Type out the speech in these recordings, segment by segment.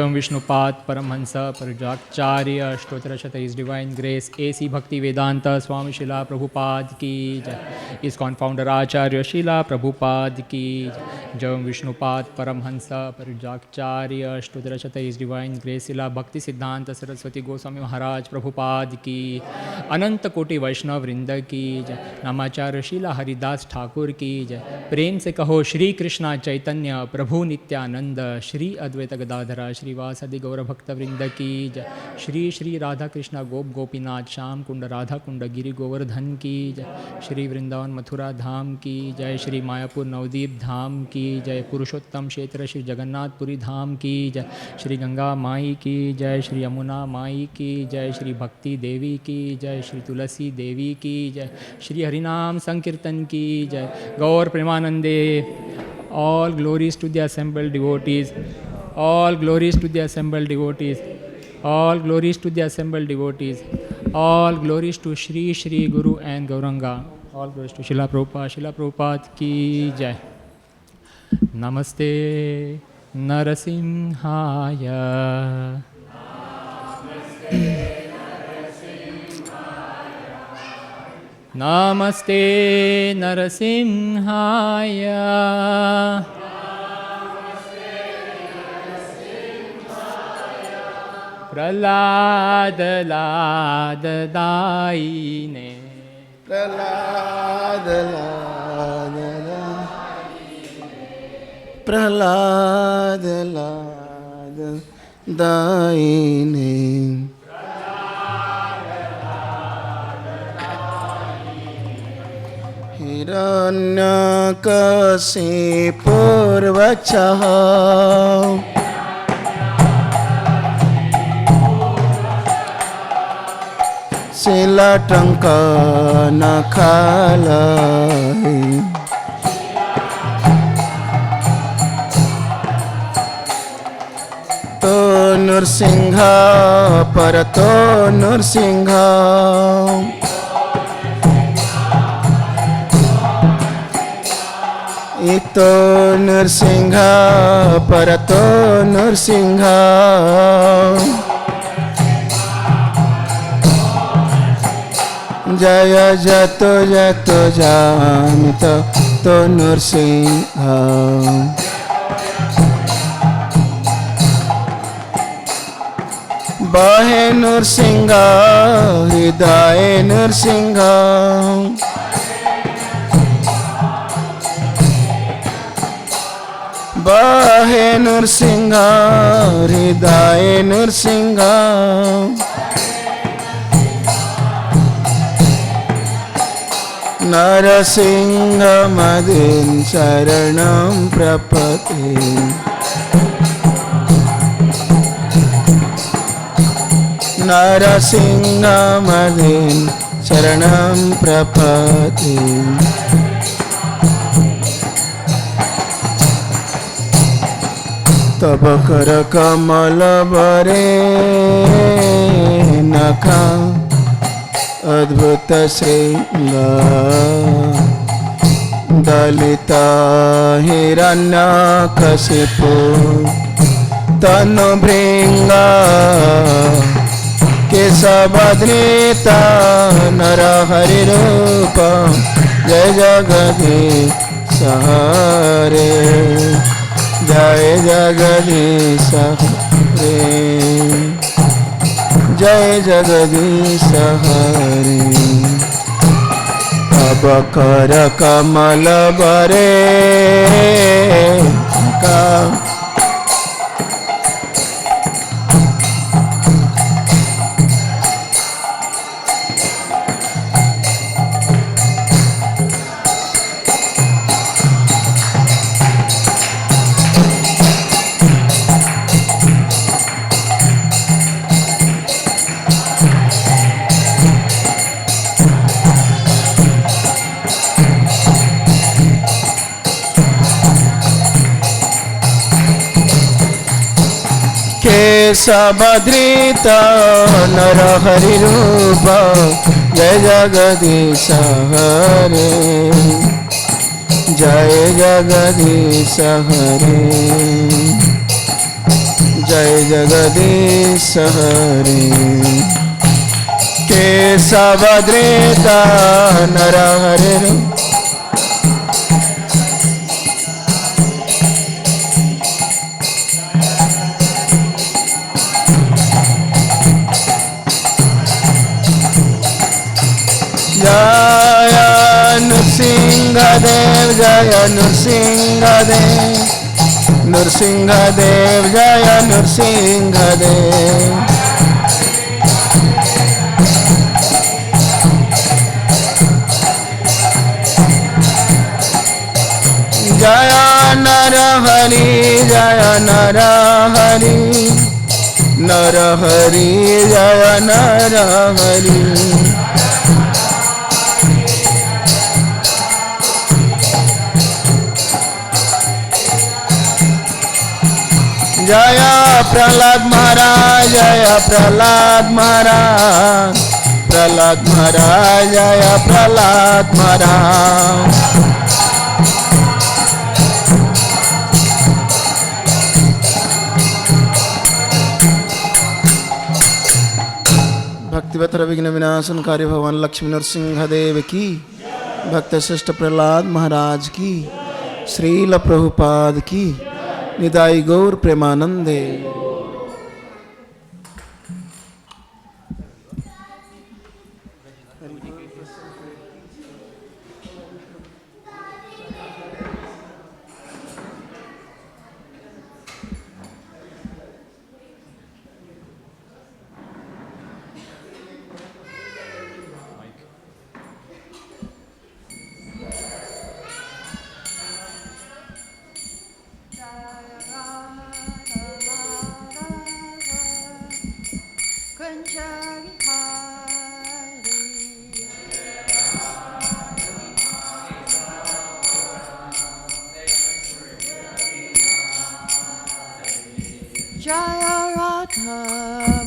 Vishnupad Paramhansa Paramatma Stottrashata His Divine Grace A.C. Bhaktivedanta Swami Srila Prabhupada ki Jai. ISKCON Founder-Acharya Srila Prabhupada ki Jai. Vishnupad Paramhansa Paramatma Stottrashata His Divine Grace Srila Bhaktisiddhanta Saraswati Goswami Maharaj Prabhupada ki Ananta Koti Vaishnav Vrinda ki Jai. Namacharya Srila Haridas Thakur ki Jai. प्रेम से कहो श्री कृष्णा चैतन्य प्रभु नित्यानंद श्री अद्वैत गदाधरा श्रीवासदि गौर भक्त वृंद की जय। श्री श्री राधा कृष्ण गोप गोपीनाथ श्याम कुंड राधा कुंड गिरि गोवर्धन की जय। श्री वृंदावन मथुरा धाम की जय। श्री मायापुर नवदीप धाम की जय। पुरुषोत्तम क्षेत्र श्री जगन्नाथपुरी धाम की जय। श्री गंगा माई की जय। श्री यमुना माई की जय। श्री भक्ति देवी की जय। श्री तुलसी देवी की जय। श्री हरिनाम संकीर्तन की जय। गौर प्रेमानंदे। All glories to the assembled devotees. All glories to the assembled devotees. All glories to the assembled devotees. All glories to Shri Shri Guru and Gauranga. All glories to Srila Prabhupada. Srila Prabhupada ki jai. Namaste Narasimhaya. Namaste Narasimhaya. Prahlada Lada Daine. Prahlada Lada Daine. Prahlada Lada Daine. Hiranyakasipurvachah Silatanka nakhalai To Nursingha Parato Nursingha Ito Nursingha Parato Nursingha Jaya Jato Jato Jamita To Nursingha Bahe Nursingha Hridaye Nursingha Bahe Nursingha Hridaye Nursingha Narasingha Madin Sharanam Prapati Narasingha Madin Sharanam Prapati Tab kar kamal bare nakha Adbhuta Sringa Dalita Hiranyakasipu Tanu Bringa Kesabadrita Narahari Rupa Jai Jagadisha Hare Jai Jagadisha Hare Jai Jagadisha Hare Abakara Kamala Bare Ka Sabadrita Narahari Rupa Jai Jagadisha Hare Jai Jagadisha Hare जय जगदीश हरे केशवद्रेता नरहरि जय नृसिंहदेव जय नृसिंहदेव नृसिंहदेव जय नृसिंहदेव जय नरहरि जय नरहरि नरहरि जय नरहरि जय प्रहलाद महाराज जय प्रहलाद महाराज प्रहलाद महाराज जय प्रहलाद महाराज भक्तिवतर विघ्न विनाशनकारी भगवान लक्ष्मी नरसिंह देव की भक्त श्रेष्ठ प्रहलाद महाराज की श्रील प्रभुपाद की निदाई गौर प्रेमानंदे। Jaya Radha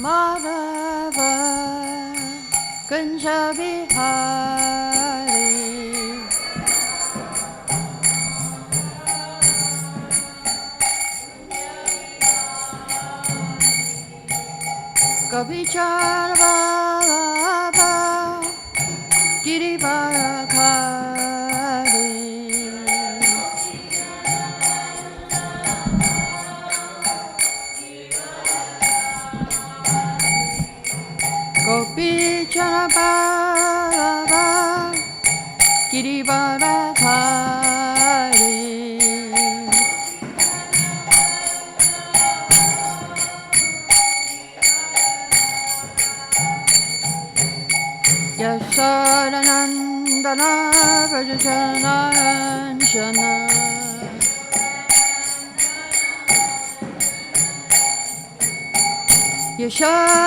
Madhava Kunja Bihari Gopichar Vallabha Girivardhari Gopichar Vallabha Girivardhari Yashodanandana Vrajajanaranjana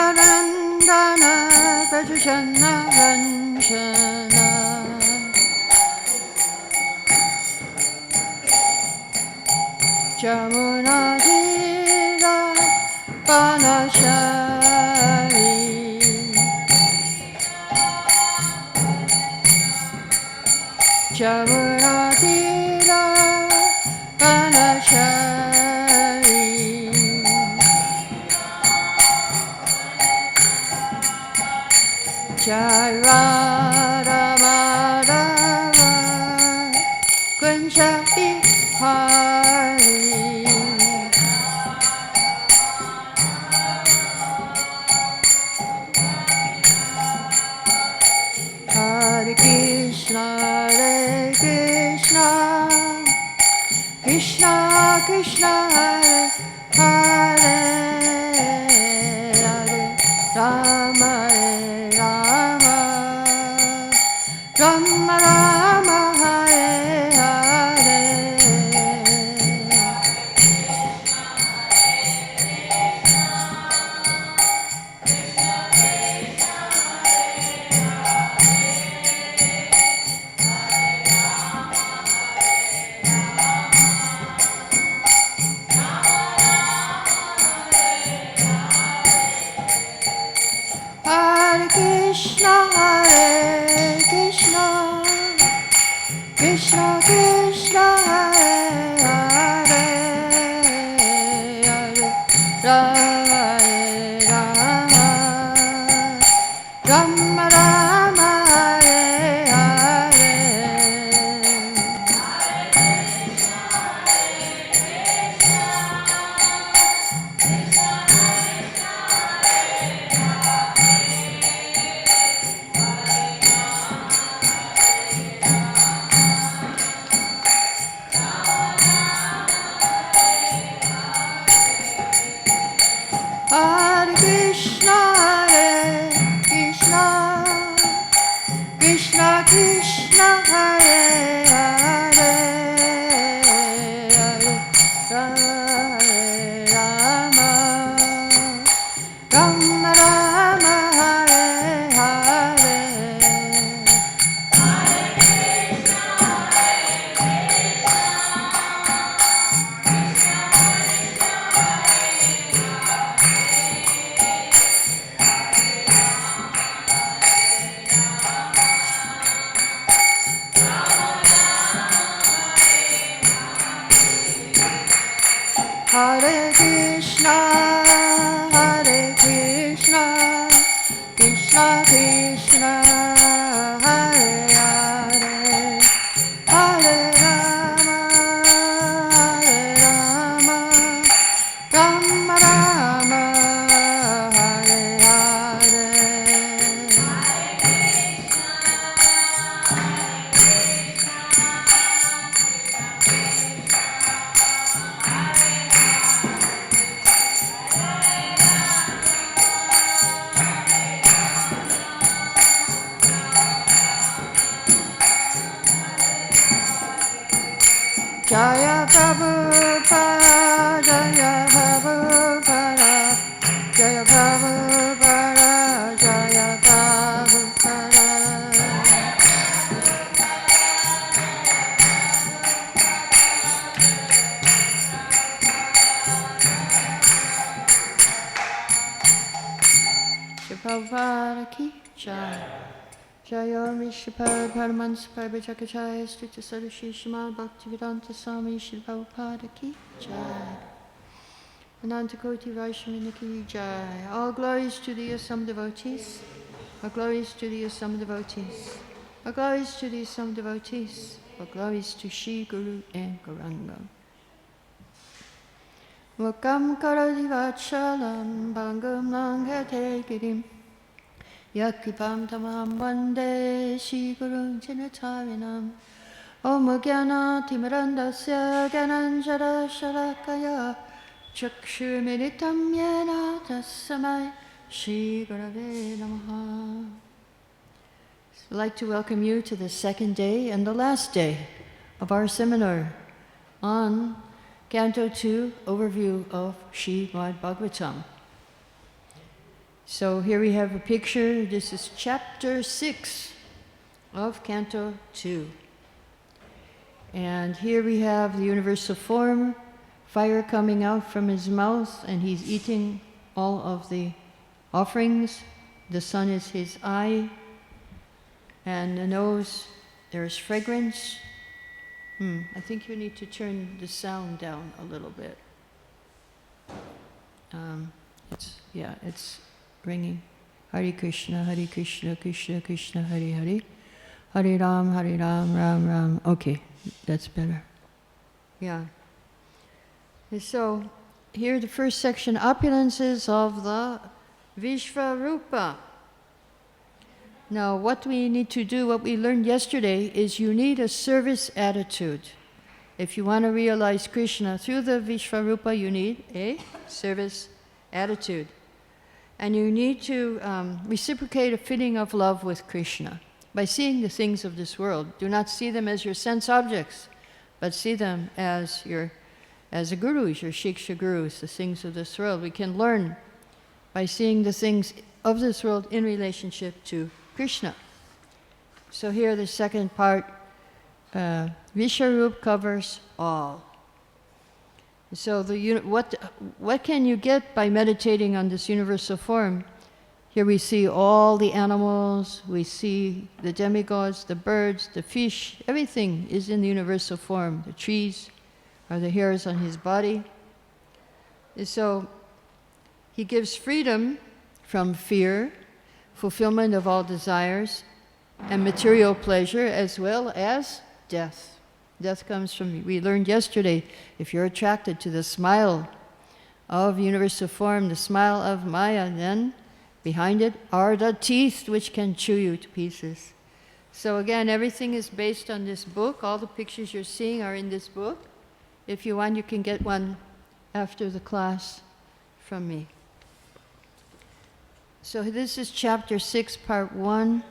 Yashodanandana Vrajajanaranjana Jamunadira Banashari Jamunadira Banashari Jai Radha Madhava Kunja Bihari Hare Krishna Krishna Krishna Hare Hare Hare Rama Rama Rama Rama Hare Hare Hare Krishna Hare Krishna Krishna Krishna Hare Hare Hare Rama Rama Hare Hare. Hare Krishna, Hare Krishna, Krishna Krishna, Hare Hare, Hare Rama, Rama Rama, Hare Hare. Hare Krishna, Hare Krishna, Krishna Krishna, Hare Hare, Hare Rama, Hare Rama, Rama Rama, Hare Hare. Jaya Prabhupada, Jaya Prabhupada, Jaya Prabhupada, Jaya Prabhupada. Shri Prabhupada ki jai. Jaya Mishra Paramatma Prabhupada Stuti Sadushi Śrīmad Bhaktivedanta Swami Shri Prabhupada ki jai. Ananta Koti Vaishnavina ki jai. All glories to the Assam devotees. All glories to the Assam devotees. All glories to the Assam devotees. All glories to Shri Guru and Gauranga. Mukam karadi vachalam bhangam langhate girim. Yakipam tamam vande Shri Guru Janatarinam. Om Gyana Timarandasya Gyananjara Shalakaya Chakshurmiritam Yena Tassamai Shri Gurave Namaha. I'd like to welcome you to the second day and the last day of our seminar on Canto 2, Overview of Śrīmad Bhāgavatam. So here we have a picture. This is chapter 6 of Canto 2. And here we have the universal form, fire coming out from his mouth, and he's eating all of the offerings. The sun is his eye, and the nose, there's fragrance. I think you need to turn the sound down a little bit. It's ringing. Hare Krishna, Krishna Krishna, Hare Hare. Hare Ram, Ram Ram. Okay, that's better. Yeah. And so, here the first section, opulences of the Vishvarupa. Now, what we need to do, what we learned yesterday, is you need a service attitude. If you want to realize Krishna through the Vishvarupa, you need a service attitude. And you need to reciprocate a feeling of love with Krishna by seeing the things of this world. Do not see them as your sense objects, but see them as your gurus, your shiksha gurus, the things of this world. We can learn by seeing the things of this world in relationship to Krishna. So here the second part, Vishvarup covers all. So what can you get by meditating on this universal form? Here we see all the animals, we see the demigods, the birds, the fish, everything is in the universal form. The trees are the hairs on his body. And so he gives freedom from fear, fulfillment of all desires, and material pleasure, as well as death. Death comes from, we learned yesterday, if you're attracted to the smile of universal form, the smile of Maya, then behind it are the teeth which can chew you to pieces. So again, everything is based on this book. All the pictures you're seeing are in this book. If you want, you can get one after the class from me. So this is chapter 6, part 1.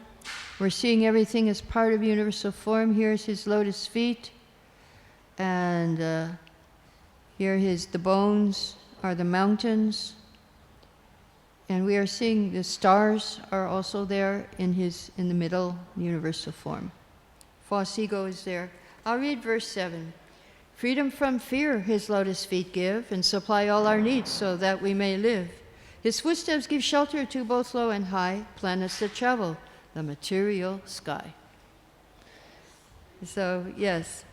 We're seeing everything as part of universal form. Here's his lotus feet. And here the bones are the mountains. And we are seeing the stars are also there in the middle, universal form. False ego is there. I'll read verse 7. Freedom from fear his lotus feet give, and supply all our needs so that we may live. His footsteps give shelter to both low and high planets that travel the material sky. So, yes,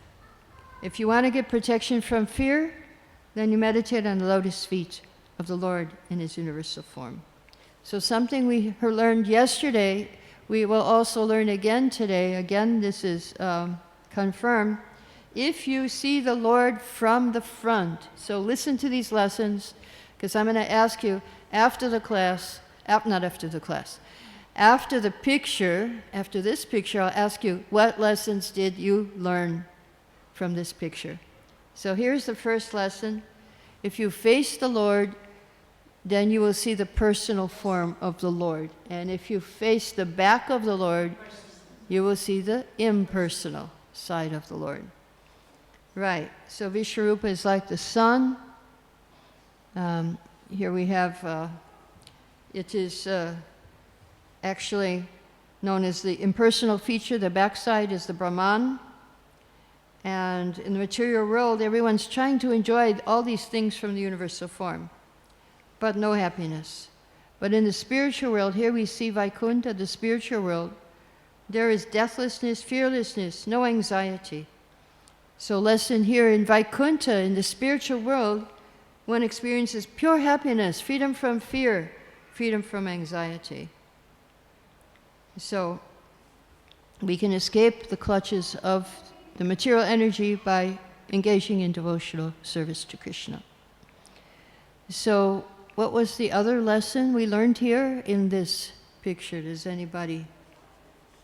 if you want to get protection from fear, then you meditate on the lotus feet of the Lord in his universal form. So something we learned yesterday, we will also learn again today. Again, this is confirmed. If you see the Lord from the front, so listen to these lessons, because I'm going to ask you after the class, not after the class, after the picture, after this picture, I'll ask you, what lessons did you learn from this picture? So here's the first lesson. If you face the Lord, then you will see the personal form of the Lord. And if you face the back of the Lord, you will see the impersonal side of the Lord. Right, so Vishwarupa is like the sun. Here we have, it is actually known as the impersonal feature. The backside is the Brahman. And in the material world, everyone's trying to enjoy all these things from the universal form, but no happiness. But in the spiritual world, here we see Vaikuntha, the spiritual world, there is deathlessness, fearlessness, no anxiety. So lesson here in Vaikuntha, in the spiritual world, one experiences pure happiness, freedom from fear, freedom from anxiety. So we can escape the clutches of the material energy by engaging in devotional service to Krishna. So what was the other lesson we learned here in this picture? Does anybody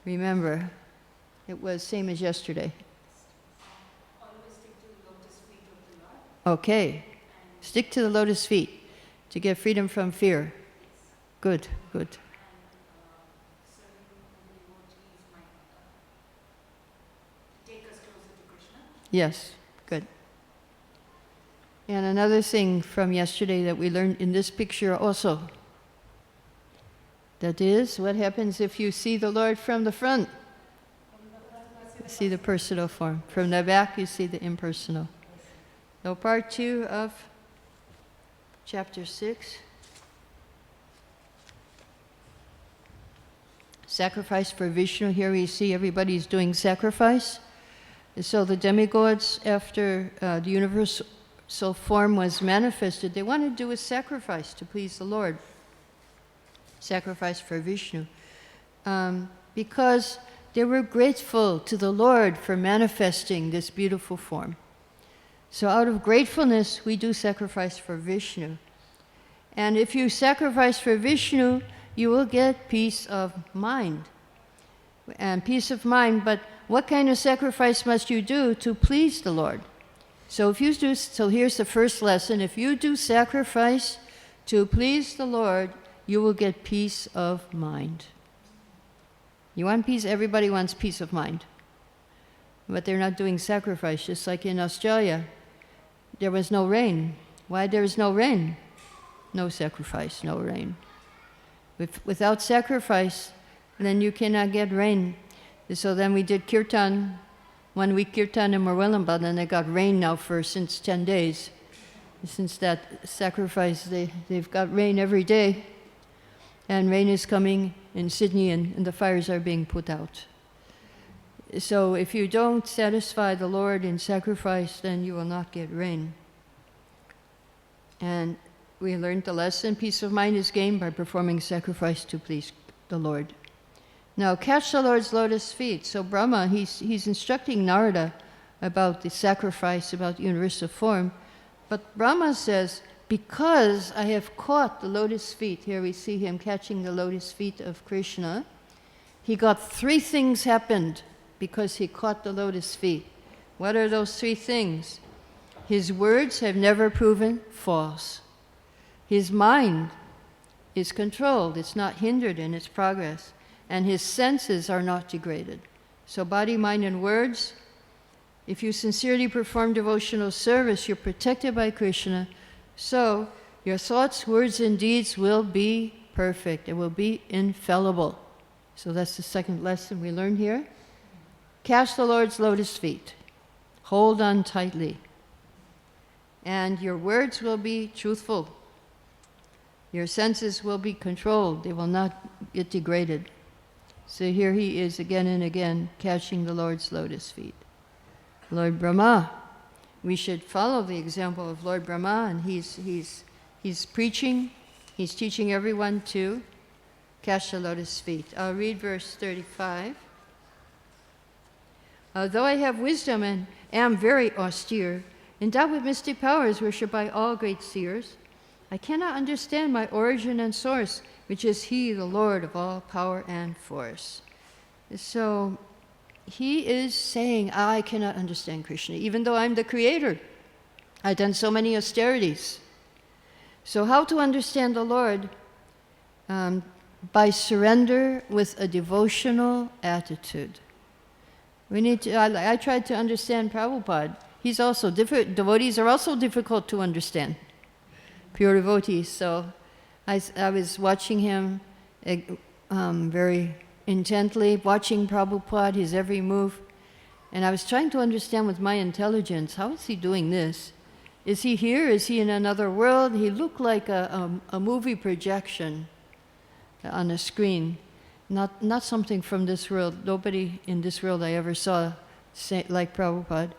remember? It was same as yesterday. Always stick to the lotus feet of the Lord. Okay. Stick to the lotus feet to get freedom from fear. Good, good. Yes, good. And another thing from yesterday that we learned in this picture also, that is, what happens if you see the Lord from the front? You see the personal form. From the back, you see the impersonal. So part 2 of chapter 6. Sacrifice for Vishnu. Here we see everybody's doing sacrifice. So the demigods, after the universal form was manifested, they wanted to do a sacrifice to please the Lord. Sacrifice for Vishnu. Because they were grateful to the Lord for manifesting this beautiful form. So out of gratefulness, we do sacrifice for Vishnu. And if you sacrifice for Vishnu, you will get peace of mind. And peace of mind, but what kind of sacrifice must you do to please the Lord? So here's the first lesson. If you do sacrifice to please the Lord, you will get peace of mind. You want peace? Everybody wants peace of mind. But they're not doing sacrifice, just like in Australia. There was no rain. Why there is no rain? No sacrifice, no rain. Without sacrifice, then you cannot get rain. So then we did kirtan, 1 week kirtan in Murwillumbah, and they got rain now since 10 days. Since that sacrifice, they've got rain every day. And rain is coming in Sydney, and the fires are being put out. So if you don't satisfy the Lord in sacrifice, then you will not get rain. And we learned the lesson, peace of mind is gained by performing sacrifice to please the Lord. Now, catch the Lord's lotus feet. So Brahma, he's instructing Narada about the sacrifice, about universal form. But Brahma says, because I have caught the lotus feet, here we see him catching the lotus feet of Krishna, he got 3 things happened because he caught the lotus feet. What are those 3 things? His words have never proven false. His mind is controlled, it's not hindered in its progress, and his senses are not degraded. So body, mind, and words, if you sincerely perform devotional service, you're protected by Krishna, so your thoughts, words, and deeds will be perfect. It will be infallible. So that's the second lesson we learn here. Catch the Lord's lotus feet. Hold on tightly. And your words will be truthful. Your senses will be controlled. They will not get degraded. So here he is again and again catching the Lord's lotus feet. Lord Brahma, we should follow the example of Lord Brahma, and he's preaching, he's teaching everyone to catch the lotus feet. I'll read verse 35. Though I have wisdom and am very austere, endowed with mystic powers, worshipped by all great seers, I cannot understand my origin and source, which is He, the Lord of all power and force. So he is saying, I cannot understand Krishna, even though I'm the creator. I've done so many austerities. So how to understand the Lord? By surrender with a devotional attitude. We need to. I tried to understand Prabhupada. He's also different. Devotees are also difficult to understand. Pure devotees. So I was watching him very intently, watching Prabhupada, his every move, and I was trying to understand with my intelligence, how is he doing this? Is he here? Is he in another world? He looked like a movie projection on a screen, not something from this world. Nobody in this world I ever saw like Prabhupada.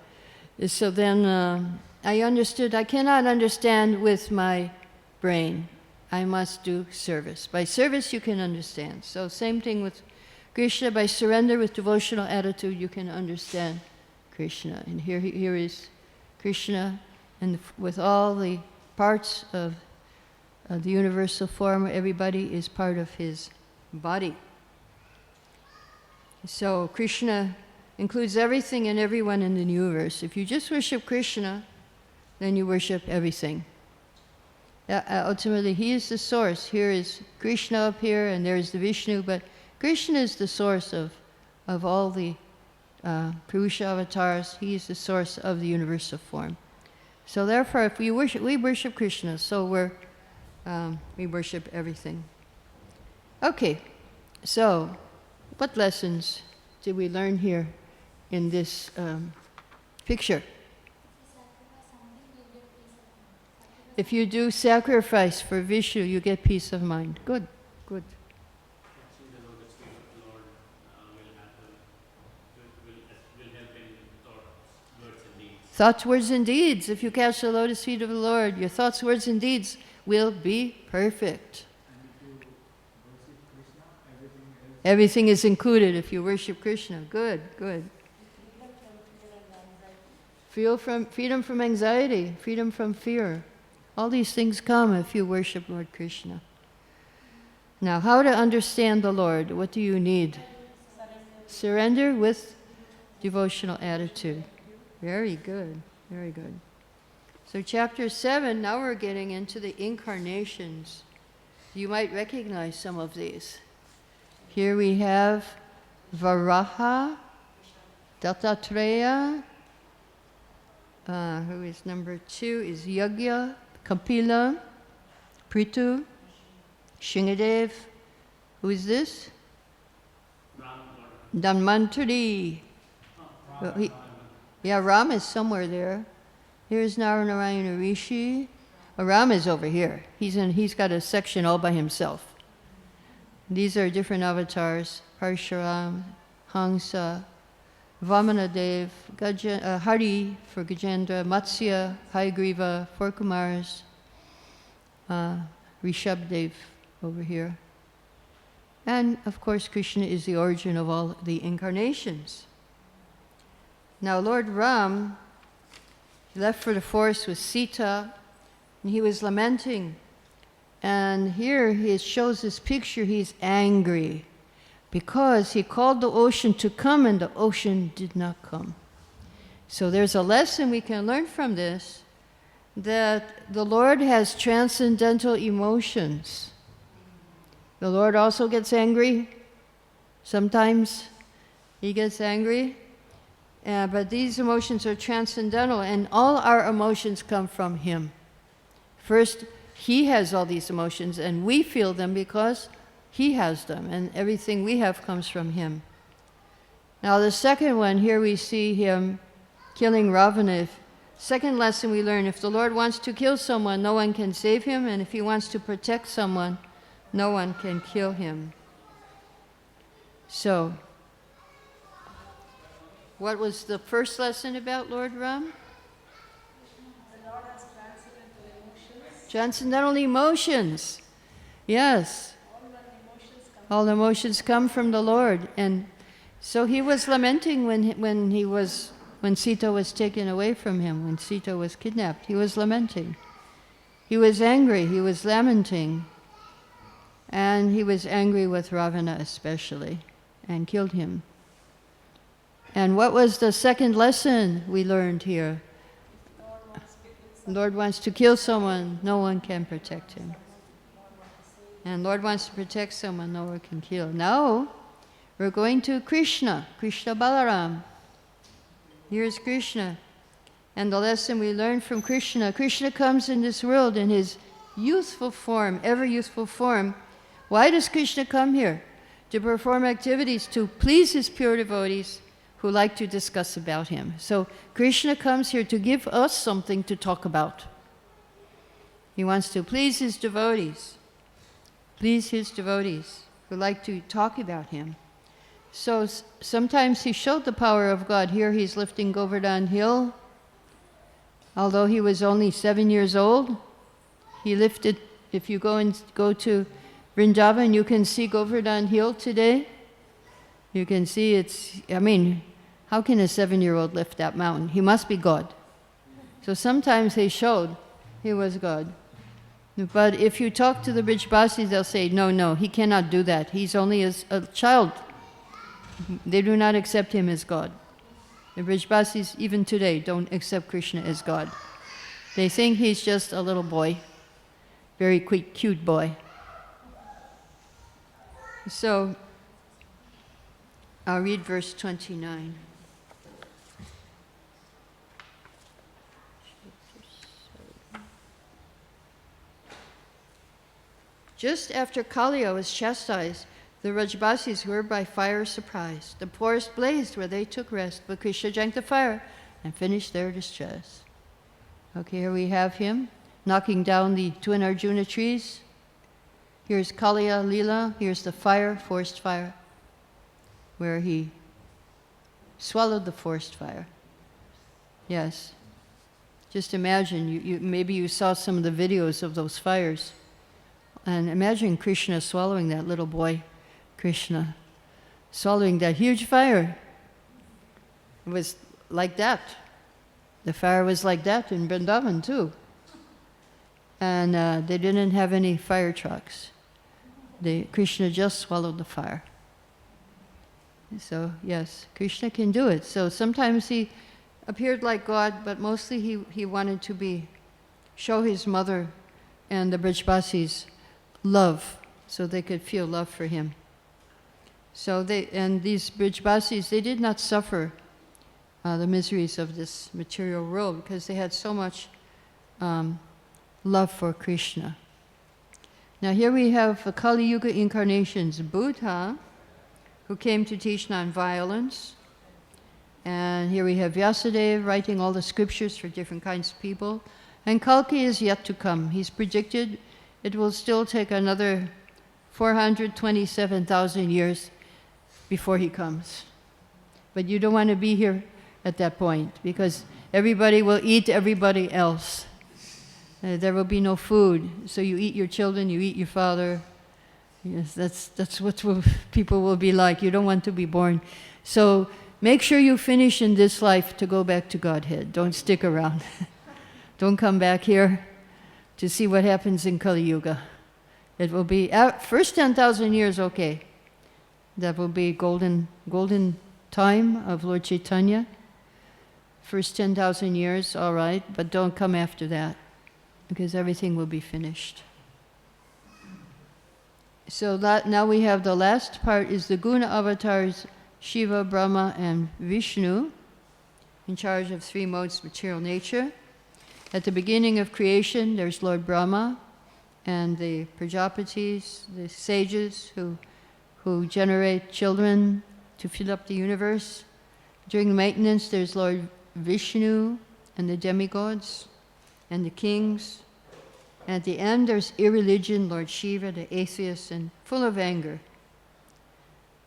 So then I understood, I cannot understand with my brain. I must do service. By service you can understand. So same thing with Krishna. By surrender with devotional attitude you can understand Krishna. And here is Krishna, and with all the parts of the universal form, everybody is part of his body. So Krishna includes everything and everyone in the universe. If you just worship Krishna, then you worship everything. Ultimately, he is the source. Here is Krishna up here, and there is the Vishnu, but Krishna is the source of all the Purusha avatars. He is the source of the universal form. So therefore, if we worship Krishna, so we worship everything. Okay, so what lessons did we learn here in this picture? If you do sacrifice for Vishnu, you get peace of mind. Good, good. Catching the lotus feet of the Lord will help in thoughts, words, and deeds. Thoughts, words, and deeds. If you catch the lotus feet of the Lord, your thoughts, words, and deeds will be perfect. And if you worship Krishna, Everything is included if you worship Krishna. Good, good. Freedom from anxiety, freedom from fear. All these things come if you worship Lord Krishna. Now, how to understand the Lord? What do you need? Surrender with devotional attitude. Very good, very good. So chapter 7, now we're getting into the incarnations. You might recognize some of these. Here we have Varaha, Dattatreya, who is number 2 is Yagya, Kapila, Prithu, Shingadev. Who is this? Dhanvantari. Ram is somewhere there. Here's Narayani Rishi. Ram is over here. He's got a section all by himself. These are different avatars: Parshuram, Hamsa, Vamanadev, Hare for Gajendra, Matsya, Hayagriva, 4 Kumars, Rishabdev over here. And of course, Krishna is the origin of all the incarnations. Now, Lord Ram left for the forest with Sita, and he was lamenting. And here he shows this picture, he's angry because he called the ocean to come and the ocean did not come. So there's a lesson we can learn from this, that the Lord has transcendental emotions. The Lord also gets angry. Sometimes he gets angry. But these emotions are transcendental, and all our emotions come from him. First, he has all these emotions, and we feel them because he has them, and everything we have comes from him. Now the second one, here we see him killing Ravana. Second lesson we learn, if the Lord wants to kill someone, no one can save him, and if he wants to protect someone, no one can kill him. So, what was the first lesson about Lord Ram? The Lord has transcendental emotions. Transcendental emotions. Yes. All the emotions come from the Lord. And so he was lamenting when Sita was taken away from him, when Sita was kidnapped. He was lamenting. He was angry. He was lamenting. And he was angry with Ravana especially, and killed him. And what was the second lesson we learned here? The Lord wants to kill someone, no one can protect him. And Lord wants to protect someone, no one can kill. Now, we're going to Krishna Balaram. Here's Krishna. And the lesson we learned from Krishna, Krishna comes in this world in his youthful form, ever youthful form. Why does Krishna come here? To perform activities to please his pure devotees who like to discuss about him. So Krishna comes here to give us something to talk about. He wants to please his devotees who like to talk about him. So sometimes he showed the power of God. Here he's lifting Govardhan Hill. Although he was only 7 years old, he lifted, if you go to Vrindavan, you can see Govardhan Hill today. You can see how can a 7-year-old lift that mountain? He must be God. So sometimes they showed he was God. But if you talk to the Brijbasis, they'll say, no, he cannot do that. He's only a child. They do not accept him as God. The Brijbasis, even today, don't accept Krishna as God. They think he's just a little boy, very cute boy. So, I'll read verse 29. Just after Kaliya was chastised, the Rajbasis were by fire surprised. The forest blazed where they took rest, but Krishna drank the fire and finished their distress. Okay, here we have him knocking down the twin Arjuna trees. Here's Kaliya Lila, here's the fire, forest fire, where he swallowed the forest fire. Yes. Just imagine, maybe you saw some of the videos of those fires. And imagine Krishna swallowing that little boy, Krishna, swallowing that huge fire. It was like that. The fire was like that in Vrindavan too. And they didn't have any fire trucks. Krishna just swallowed the fire. So yes, Krishna can do it. So sometimes he appeared like God, but mostly he wanted to show his mother and the Brijbasis love, so they could feel love for him. So these Brijbasis, they did not suffer the miseries of this material world because they had so much love for Krishna. Now here we have the Kali Yuga incarnations, Buddha, who came to teach non-violence. And here we have Vyasadeva writing all the scriptures for different kinds of people. And Kalki is yet to come. He's predicted it will still take another 427,000 years before he comes. But you don't want to be here at that point because everybody will eat everybody else. There will be no food. So you eat your children, you eat your father, Yes, that's what people will be like. You don't want to be born. So make sure you finish in this life to go back to Godhead. Don't stick around. Don't come back here to see what happens in Kali Yuga. It will be, first 10,000 years, okay. That will be golden time of Lord Chaitanya. First 10,000 years, all right, but don't come after that, because everything will be finished. So now we have the last part is the Guna avatars, Shiva, Brahma, and Vishnu, in charge of 3 modes of material nature. At the beginning of creation, there's Lord Brahma and the Prajapatis, the sages who generate children to fill up the universe. During maintenance, there's Lord Vishnu and the demigods and the kings. At the end, there's irreligion, Lord Shiva, the atheists, and full of anger.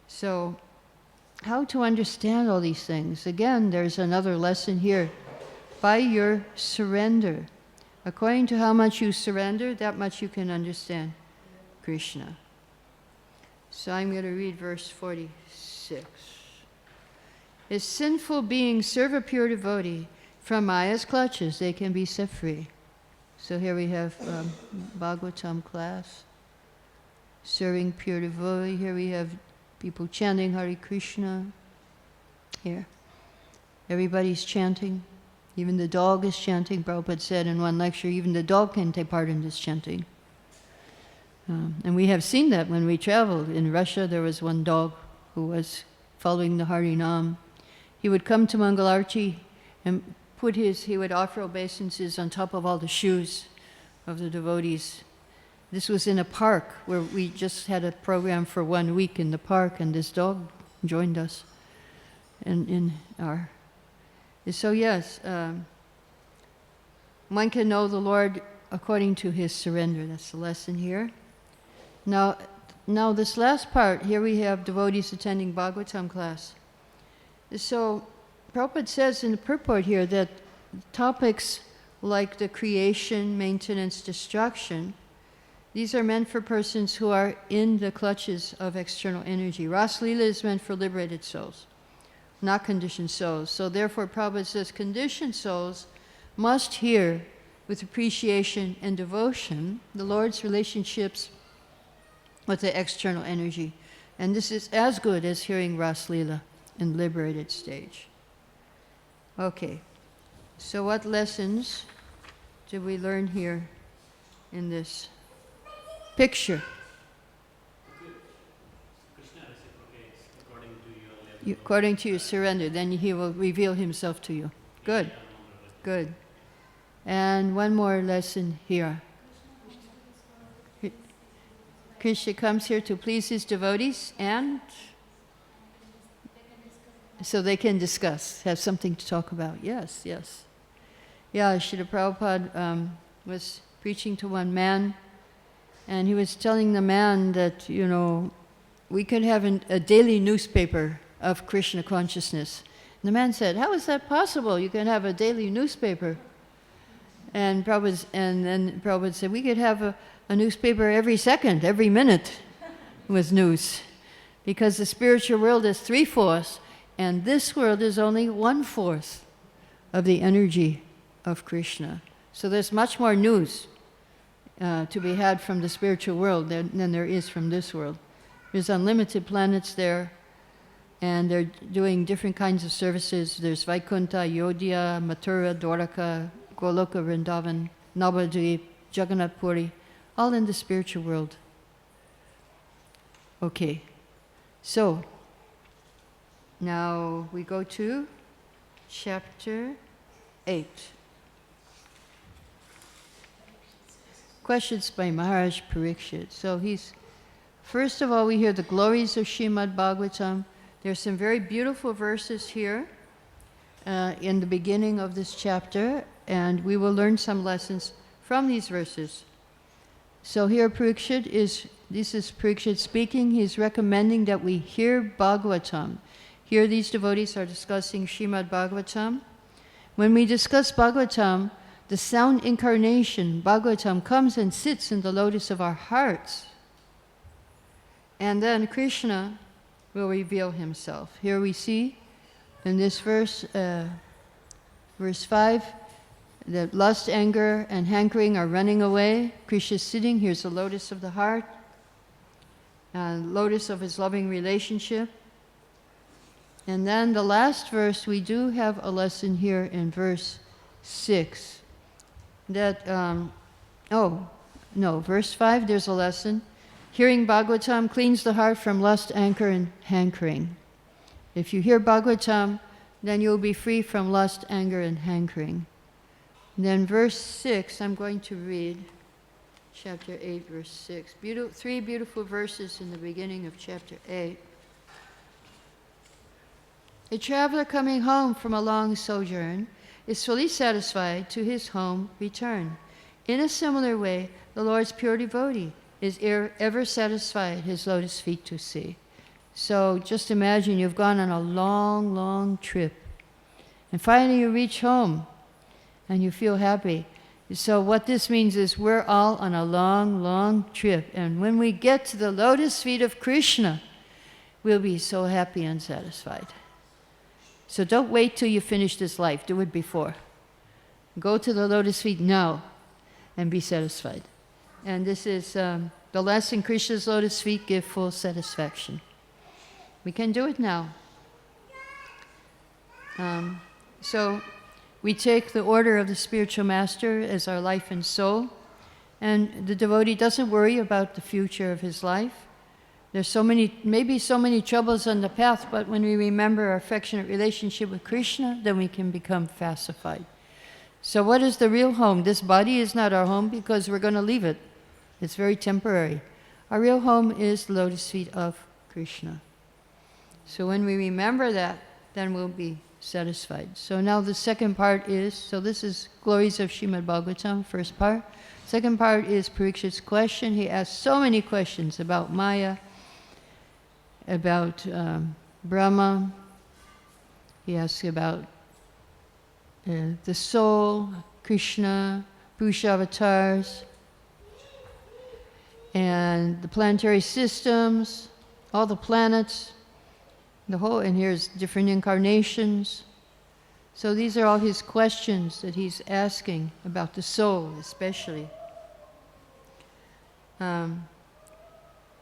So, how to understand all these things? Again, there's another lesson here. By your surrender. According to how much you surrender, that much you can understand Krishna. So I'm going to read verse 46. As sinful beings serve a pure devotee, from Maya's clutches they can be set free. So here we have Bhagavatam class, serving pure devotee. Here we have people chanting Hare Krishna. Here, everybody's chanting. Even the dog is chanting. Prabhupada said in one lecture, even the dog can take part in this chanting. And we have seen that when we traveled. In Russia, there was one dog who was following the Harinam. He would come to Mangalarti and he would offer obeisances on top of all the shoes of the devotees. This was in a park where we just had a program for 1 week in the park, and this dog joined us. So yes, one can know the Lord according to his surrender. That's the lesson here. Now this last part, here we have devotees attending Bhagavatam class. So Prabhupada says in the purport here that topics like the creation, maintenance, destruction, these are meant for persons who are in the clutches of external energy. Ras Lila is meant for liberated souls, not conditioned souls. So therefore Prabhupada says conditioned souls must hear with appreciation and devotion the Lord's relationships with the external energy. And this is as good as hearing Ras Lila in liberated stage. Okay, so what lessons did we learn here in this picture? Krishna reciprocates according to your level. According to your surrender, then he will reveal himself to you. Good, good. And one more lesson here. Krishna comes here to please his devotees and so they can discuss, have something to talk about. Yes, yes. Yeah, Srila Prabhupada was preaching to one man, and he was telling the man that, you know, we could have a daily newspaper of Krishna consciousness. And the man said, how is that possible? You can have a daily newspaper. And then Prabhupada said, we could have a newspaper every second, every minute with news. Because the spiritual world is 3/4, and this world is only 1/4 of the energy of Krishna. So there's much more news to be had from the spiritual world than there is from this world. There's unlimited planets there, and they're doing different kinds of services. There's Vaikuntha, Yodhya, Mathura, Dwaraka, Goloka, Vrindavan, Navadvip, Jagannath Puri, all in the spiritual world. Okay, so now we go to chapter 8. Questions by Maharaj Parikshit. So first of all, we hear the glories of Śrīmad Bhāgavatam. There's some very beautiful verses here in the beginning of this chapter, and we will learn some lessons from these verses. So here this is Parikshit speaking. He's recommending that we hear Bhagavatam. Here these devotees are discussing Śrīmad Bhāgavatam. When we discuss Bhagavatam, the sound incarnation, Bhagavatam, comes and sits in the lotus of our hearts. And then Krishna will reveal himself. Here we see in this verse, verse 5, that lust, anger, and hankering are running away. Krishna is sitting. Here's the lotus of the heart, and lotus of his loving relationship. And then the last verse, we do have a lesson here in verse 6. That, verse 5, there's a lesson. Hearing Bhagavatam cleans the heart from lust, anger, and hankering. If you hear Bhagavatam, then you'll be free from lust, anger, and hankering. And then verse 6, I'm going to read chapter 8, verse 6. Three beautiful verses in the beginning of chapter 8. A traveler coming home from a long sojourn is fully satisfied to his home return. In a similar way, the Lord's pure devotee is ever satisfied his lotus feet to see. So just imagine you've gone on a long, long trip, and finally you reach home, and you feel happy. So what this means is we're all on a long, long trip, and when we get to the lotus feet of Krishna, we'll be so happy and satisfied. So don't wait till you finish this life. Do it before. Go to the lotus feet now and be satisfied. And this is the lesson, Krishna's lotus feet give full satisfaction. We can do it now. So we take the order of the spiritual master as our life and soul, and the devotee doesn't worry about the future of his life. There's maybe so many troubles on the path, but when we remember our affectionate relationship with Krishna, then we can become pacified. So what is the real home? This body is not our home because we're going to leave it. It's very temporary. Our real home is the lotus feet of Krishna. So when we remember that, then we'll be satisfied. So now the second part is, so this is Glories of Śrīmad Bhāgavatam, first part. Second part is Parikshit's question. He asked so many questions about Maya, about Brahma. He asked about the soul, Krishna, Purusha avatars, and the planetary systems, all the planets, and here's different incarnations. So these are all his questions that he's asking about the soul, especially.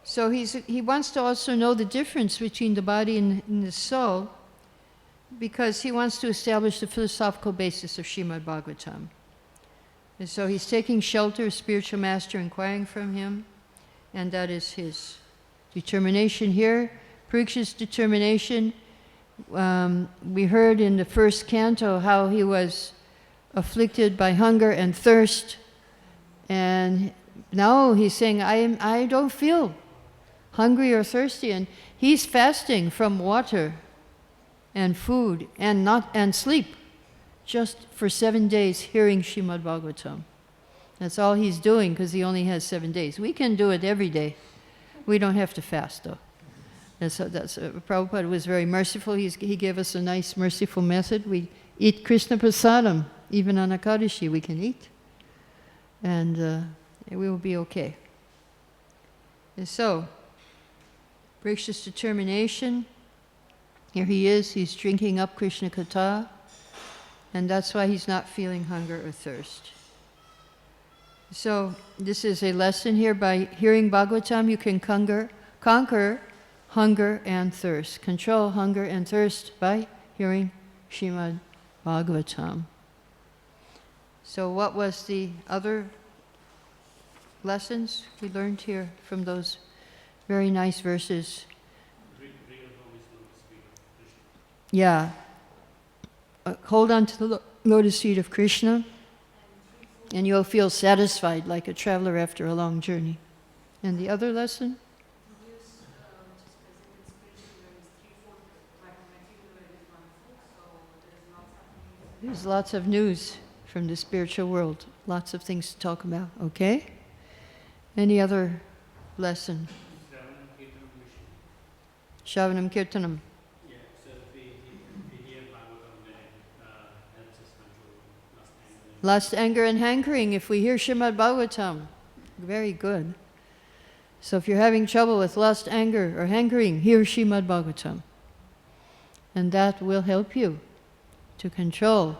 So he wants to also know the difference between the body and the soul, because he wants to establish the philosophical basis of Śrīmad Bhāgavatam. And so he's taking shelter of spiritual master inquiring from him, and that is his determination here. Parikshit's determination, we heard in the first canto how he was afflicted by hunger and thirst, and now he's saying, I don't feel hungry or thirsty, and he's fasting from water and food and sleep just for 7 days hearing Śrīmad Bhāgavatam. That's all he's doing because he only has 7 days. We can do it every day. We don't have to fast though. Prabhupada was very merciful. He gave us a nice merciful method. We eat Krishna prasadam. Even on Ekadashi we can eat. And we will be okay. And so, Parikshit's determination, here he is, he's drinking up Krishna Katha, and that's why he's not feeling hunger or thirst. So, this is a lesson here. By hearing Bhagavatam, you can conquer hunger and thirst. Control hunger and thirst by hearing Śrīmad Bhāgavatam. So what was the other lessons we learned here from those very nice verses? Yeah. Hold on to the lotus feet of Krishna, and you'll feel satisfied like a traveler after a long journey. And the other lesson? There's lots of news from the spiritual world. Lots of things to talk about, okay? Any other lesson? Shravanam Kirtanam. Yeah, so if we hear Bhagavatam, then it helps us control lust, anger, Lust, anger, and hankering if we hear Śrīmad Bhāgavatam. Very good. So if you're having trouble with lust, anger, or hankering, hear Śrīmad Bhāgavatam. And that will help you to control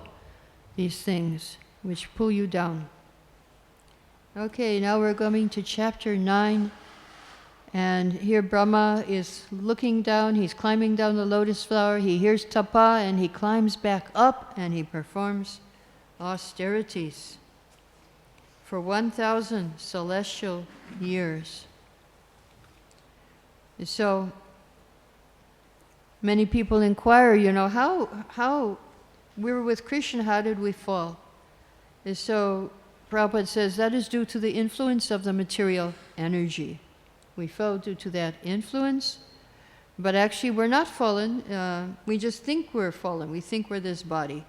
these things which pull you down. Okay, now we're going to chapter 9. And here Brahma is looking down, he's climbing down the lotus flower, he hears tapa and he climbs back up and he performs austerities for 1,000 celestial years. So many people inquire, how we were with Krishna, how did we fall? And so Prabhupada says that is due to the influence of the material energy. We fell due to that influence, but actually we're not fallen. We just think we're fallen. We think we're this body.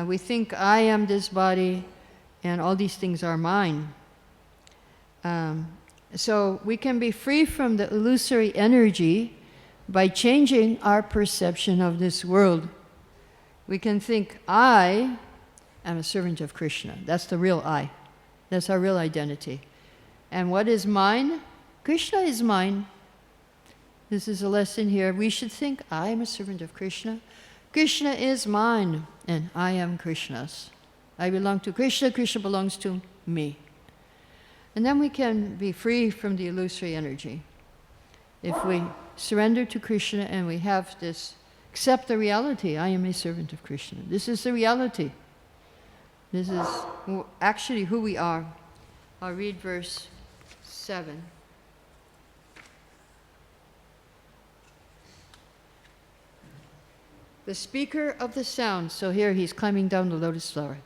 We think I am this body and all these things are mine. So we can be free from the illusory energy by changing our perception of this world. We can think, I am a servant of Krishna. That's the real I. That's our real identity. And what is mine? Krishna is mine. This is a lesson here. We should think, I am a servant of Krishna. Krishna is mine, and I am Krishna's. I belong to Krishna, Krishna belongs to me. And then we can be free from the illusory energy. If we surrender to Krishna and we have this, accept the reality, I am a servant of Krishna. This is the reality. This is actually who we are. I'll read verse 7. The speaker of the sounds, so here he's climbing down the lotus flower.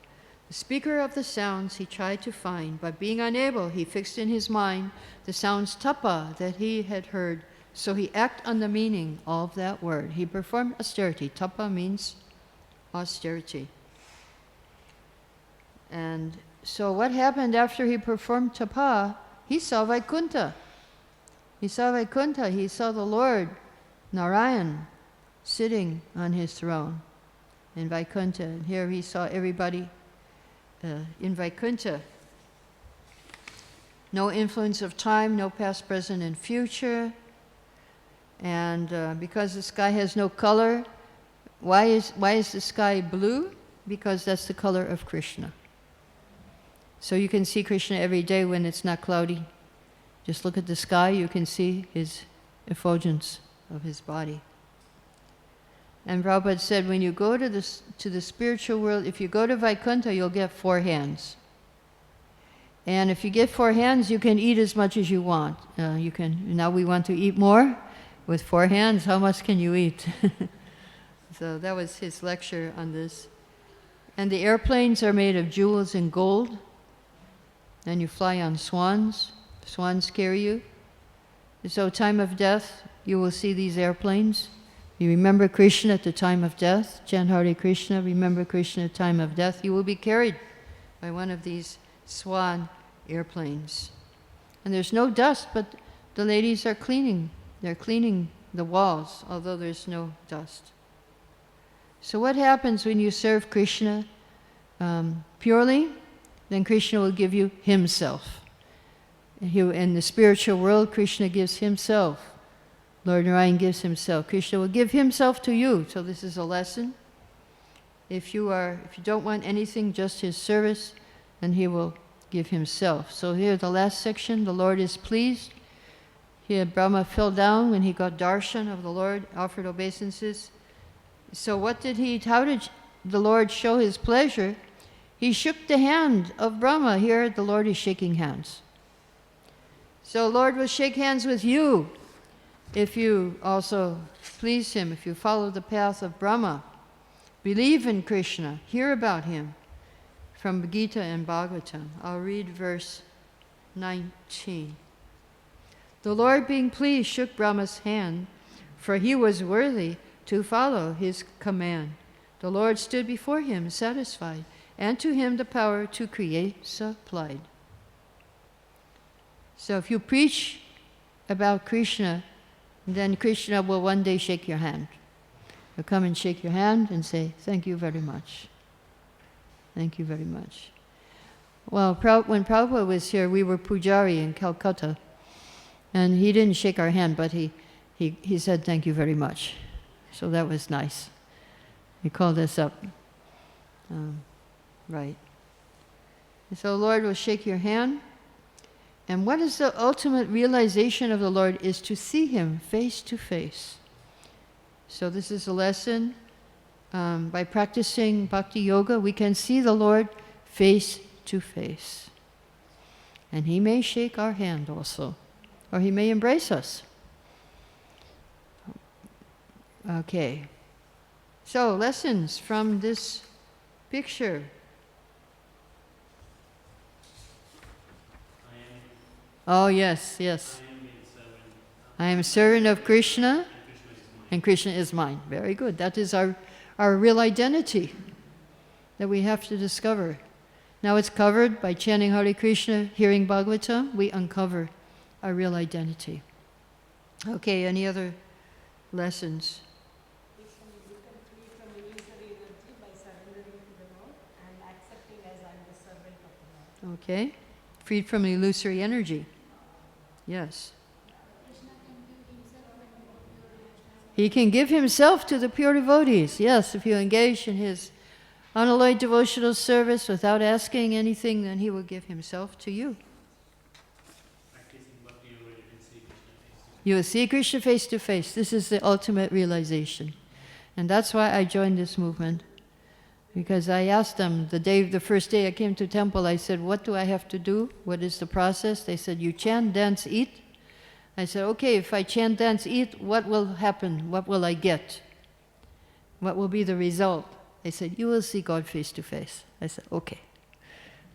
The speaker of the sounds he tried to find, but being unable, he fixed in his mind the sounds tapa that he had heard. So he acted on the meaning of that word. He performed austerity. Tapa means austerity. And so what happened after he performed tapa? He saw Vaikuntha. He saw Vaikuntha. He saw the Lord, Narayan, sitting on his throne in Vaikuntha. And here he saw everybody in Vaikuntha. No influence of time, no past, present, and future. And because the sky has no color, why is the sky blue? Because that's the color of Krishna. So you can see Krishna every day when it's not cloudy. Just look at the sky, you can see his effulgence of his body. And Prabhupada said, when you go to the spiritual world, if you go to Vaikuntha, you'll get 4 hands. And if you get 4 hands, you can eat as much as you want. Now we want to eat more. With 4 hands, how much can you eat? So that was his lecture on this. And the airplanes are made of jewels and gold. And you fly on swans. Swans carry you. So time of death, you will see these airplanes. You remember Krishna at the time of death. Chant Hare Krishna, remember Krishna at the time of death. You will be carried by one of these swan airplanes. And there's no dust, but the ladies are cleaning. They're cleaning the walls, although there's no dust. So what happens when you serve Krishna purely? Then Krishna will give you himself. In the spiritual world, Krishna gives himself. Lord Narayan gives himself. Krishna will give himself to you. So this is a lesson. If you don't want anything, just his service, then he will give himself. So here, the last section, the Lord is pleased. Here, Brahma fell down when he got darshan of the Lord, offered obeisances. So how did the Lord show his pleasure? He shook the hand of Brahma. Here, the Lord is shaking hands. So Lord will shake hands with you if you also please him, if you follow the path of Brahma. Believe in Krishna, hear about him from Gita and Bhagavatam. I'll read verse 19. The Lord, being pleased, shook Brahma's hand, for he was worthy to follow his command. The Lord stood before him, satisfied, and to him the power to create supplied. So if you preach about Krishna, then Krishna will one day shake your hand. He'll come and shake your hand and say, thank you very much. Thank you very much. Well, when Prabhupada was here, we were pujari in Calcutta. And he didn't shake our hand, but he said, "Thank you very much." So that was nice. He called us up. Right. So Lord will shake your hand. And what is the ultimate realization of the Lord is to see Him face to face. So this is a lesson. By practicing Bhakti Yoga, we can see the Lord face to face. And He may shake our hand also, or He may embrace us. Okay. So, lessons from this picture. Oh, yes, yes. I am a servant of Krishna, and Krishna is mine. Very good. That is our real identity that we have to discover. Now it's covered by chanting Hare Krishna, hearing Bhagavatam. We uncover our real identity. Okay, any other lessons? You can free from illusory energy by surrendering to the Lord and accepting as I am the servant of the Lord. Okay. Freed from illusory energy. Yes. He can give himself to the pure devotees. Yes, if you engage in his unalloyed devotional service without asking anything, then he will give himself to you. You will see Krishna face to face. This is the ultimate realization. And that's why I joined this movement. Because I asked them the first day I came to temple, I said, "What do I have to do? What is the process?" They said, "You chant, dance, eat." I said, "Okay, if I chant, dance, eat, what will happen? What will I get? What will be the result?" They said, "You will see God face to face." I said, "Okay.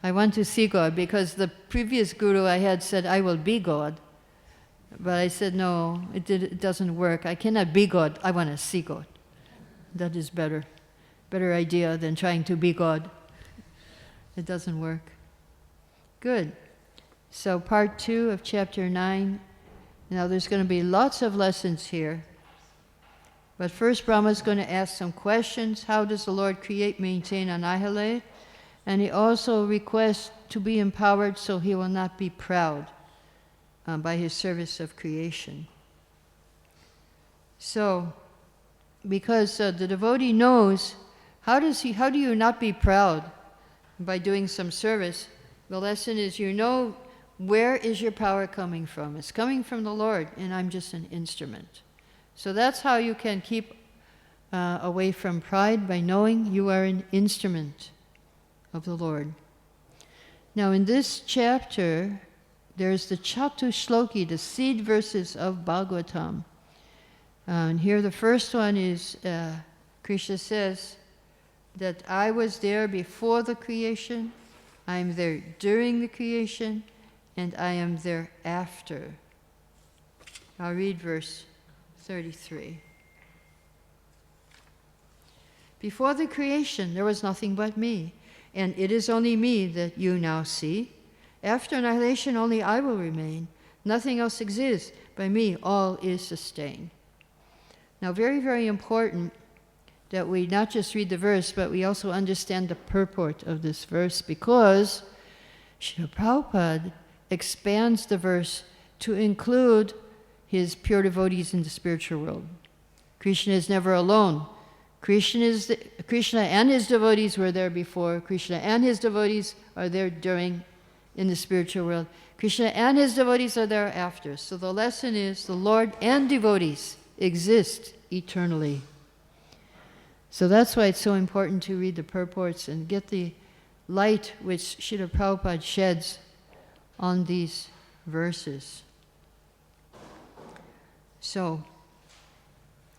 I want to see God," because the previous guru I had said, "I will be God." But I said, no, it doesn't work. I cannot be God. I want to see God. That is better. Better idea than trying to be God. It doesn't work. Good. So part 2 of chapter 9. Now there's going to be lots of lessons here. But first Brahma is going to ask some questions. How does the Lord create, maintain, annihilate? And he also requests to be empowered so he will not be proud by his service of creation. So, because the devotee knows, how do you not be proud by doing some service? The lesson is, you know, where is your power coming from? It's coming from the Lord, and I'm just an instrument. So that's how you can keep away from pride, by knowing you are an instrument of the Lord. Now in this chapter, there's the Chatushloki, the seed verses of Bhagavatam. And here the first one is, Krishna says that I was there before the creation, I am there during the creation, and I am there after. I'll read verse 33. Before the creation, there was nothing but me, and it is only me that you now see. After annihilation, only I will remain. Nothing else exists. By me, all is sustained. Now, very, very important that we not just read the verse, but we also understand the purport of this verse, because Srila Prabhupada expands the verse to include his pure devotees in the spiritual world. Krishna is never alone. Krishna and his devotees were there before. Krishna and his devotees are there during, in the spiritual world. Krishna and his devotees are there after. So the lesson is, the Lord and devotees exist eternally. So that's why it's so important to read the purports and get the light which Srila Prabhupada sheds on these verses. So,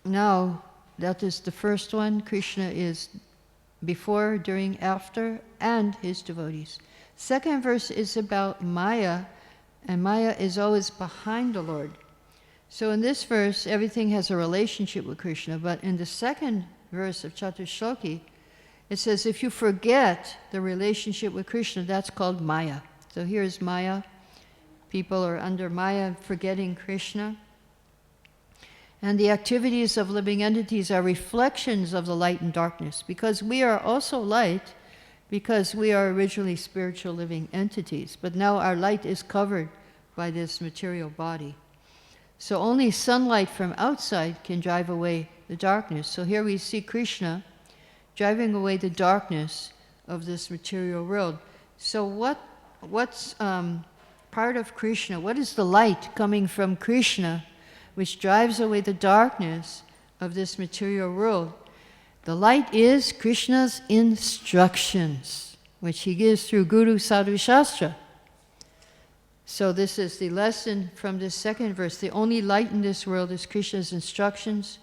now that is the first one. Krishna is before, during, after, and his devotees. Second verse is about Maya, and Maya is always behind the Lord. So in this verse, everything has a relationship with Krishna, but in the second verse of Chatushloki, it says, if you forget the relationship with Krishna, that's called Maya. So here's Maya. People are under Maya, forgetting Krishna. And the activities of living entities are reflections of the light and darkness, because we are also light, because we are originally spiritual living entities. But now our light is covered by this material body. So only sunlight from outside can drive away the darkness. So here we see Krishna driving away the darkness of this material world. So what's part of Krishna? What is the light coming from Krishna which drives away the darkness of this material world? The light is Krishna's instructions, which he gives through Guru Sadhu Shastra. So this is the lesson from this second verse. The only light in this world is Krishna's instructions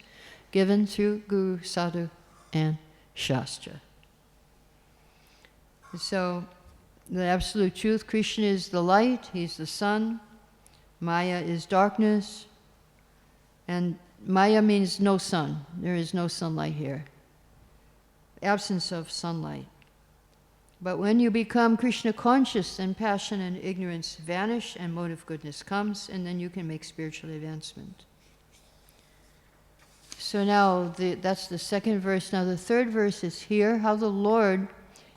given through Guru, Sadhu, and Shastra. So the absolute truth, Krishna is the light, he's the sun, Maya is darkness, and Maya means no sun. There is no sunlight here. Absence of sunlight. But when you become Krishna conscious, then passion and ignorance vanish and motive goodness comes, and then you can make spiritual advancement. So now that's the second verse. Now the third verse is here, how the Lord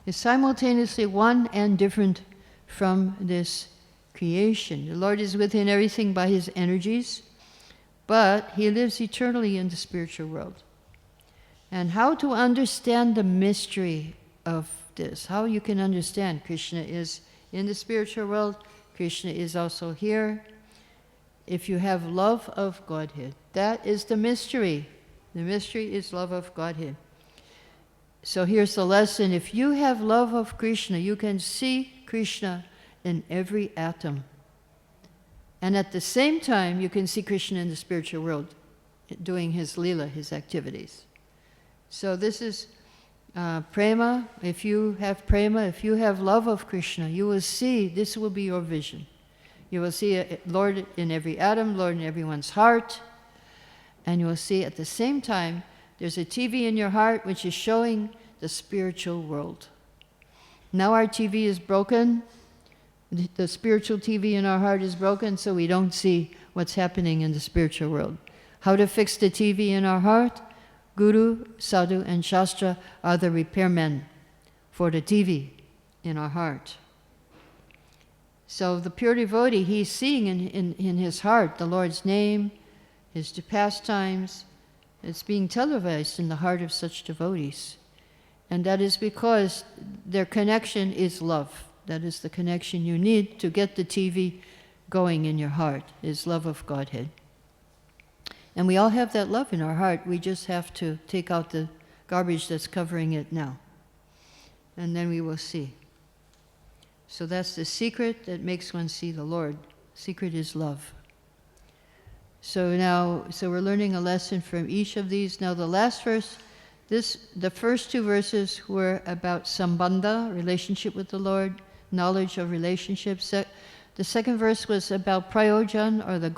is simultaneously one and different from this creation. The Lord is within everything by his energies, but he lives eternally in the spiritual world. And how to understand the mystery of this, how you can understand Krishna is in the spiritual world, Krishna is also here. If you have love of Godhead, that is the mystery. The mystery is love of Godhead. So here's the lesson. If you have love of Krishna, you can see Krishna in every atom. And at the same time, you can see Krishna in the spiritual world, doing his lila, his activities. So this is prema. If you have prema, if you have love of Krishna, you will see, this will be your vision. You will see Lord in every atom, Lord in everyone's heart, and you will see at the same time, there's a TV in your heart which is showing the spiritual world. Now our TV is broken, the spiritual TV in our heart is broken, so we don't see what's happening in the spiritual world. How to fix the TV in our heart? Guru, Sadhu, and Shastra are the repairmen for the TV in our heart. So the pure devotee, he's seeing in his heart the Lord's name, his pastimes. It's being televised in the heart of such devotees. And that is because their connection is love. That is the connection you need to get the TV going in your heart, is love of Godhead. And we all have that love in our heart. We just have to take out the garbage that's covering it now. And then we will see. So that's the secret that makes one see the Lord. Secret is love. So we're learning a lesson from each of these. Now the last verse, the first two verses were about sambandha, relationship with the Lord, knowledge of relationships. The second verse was about prayojan, or the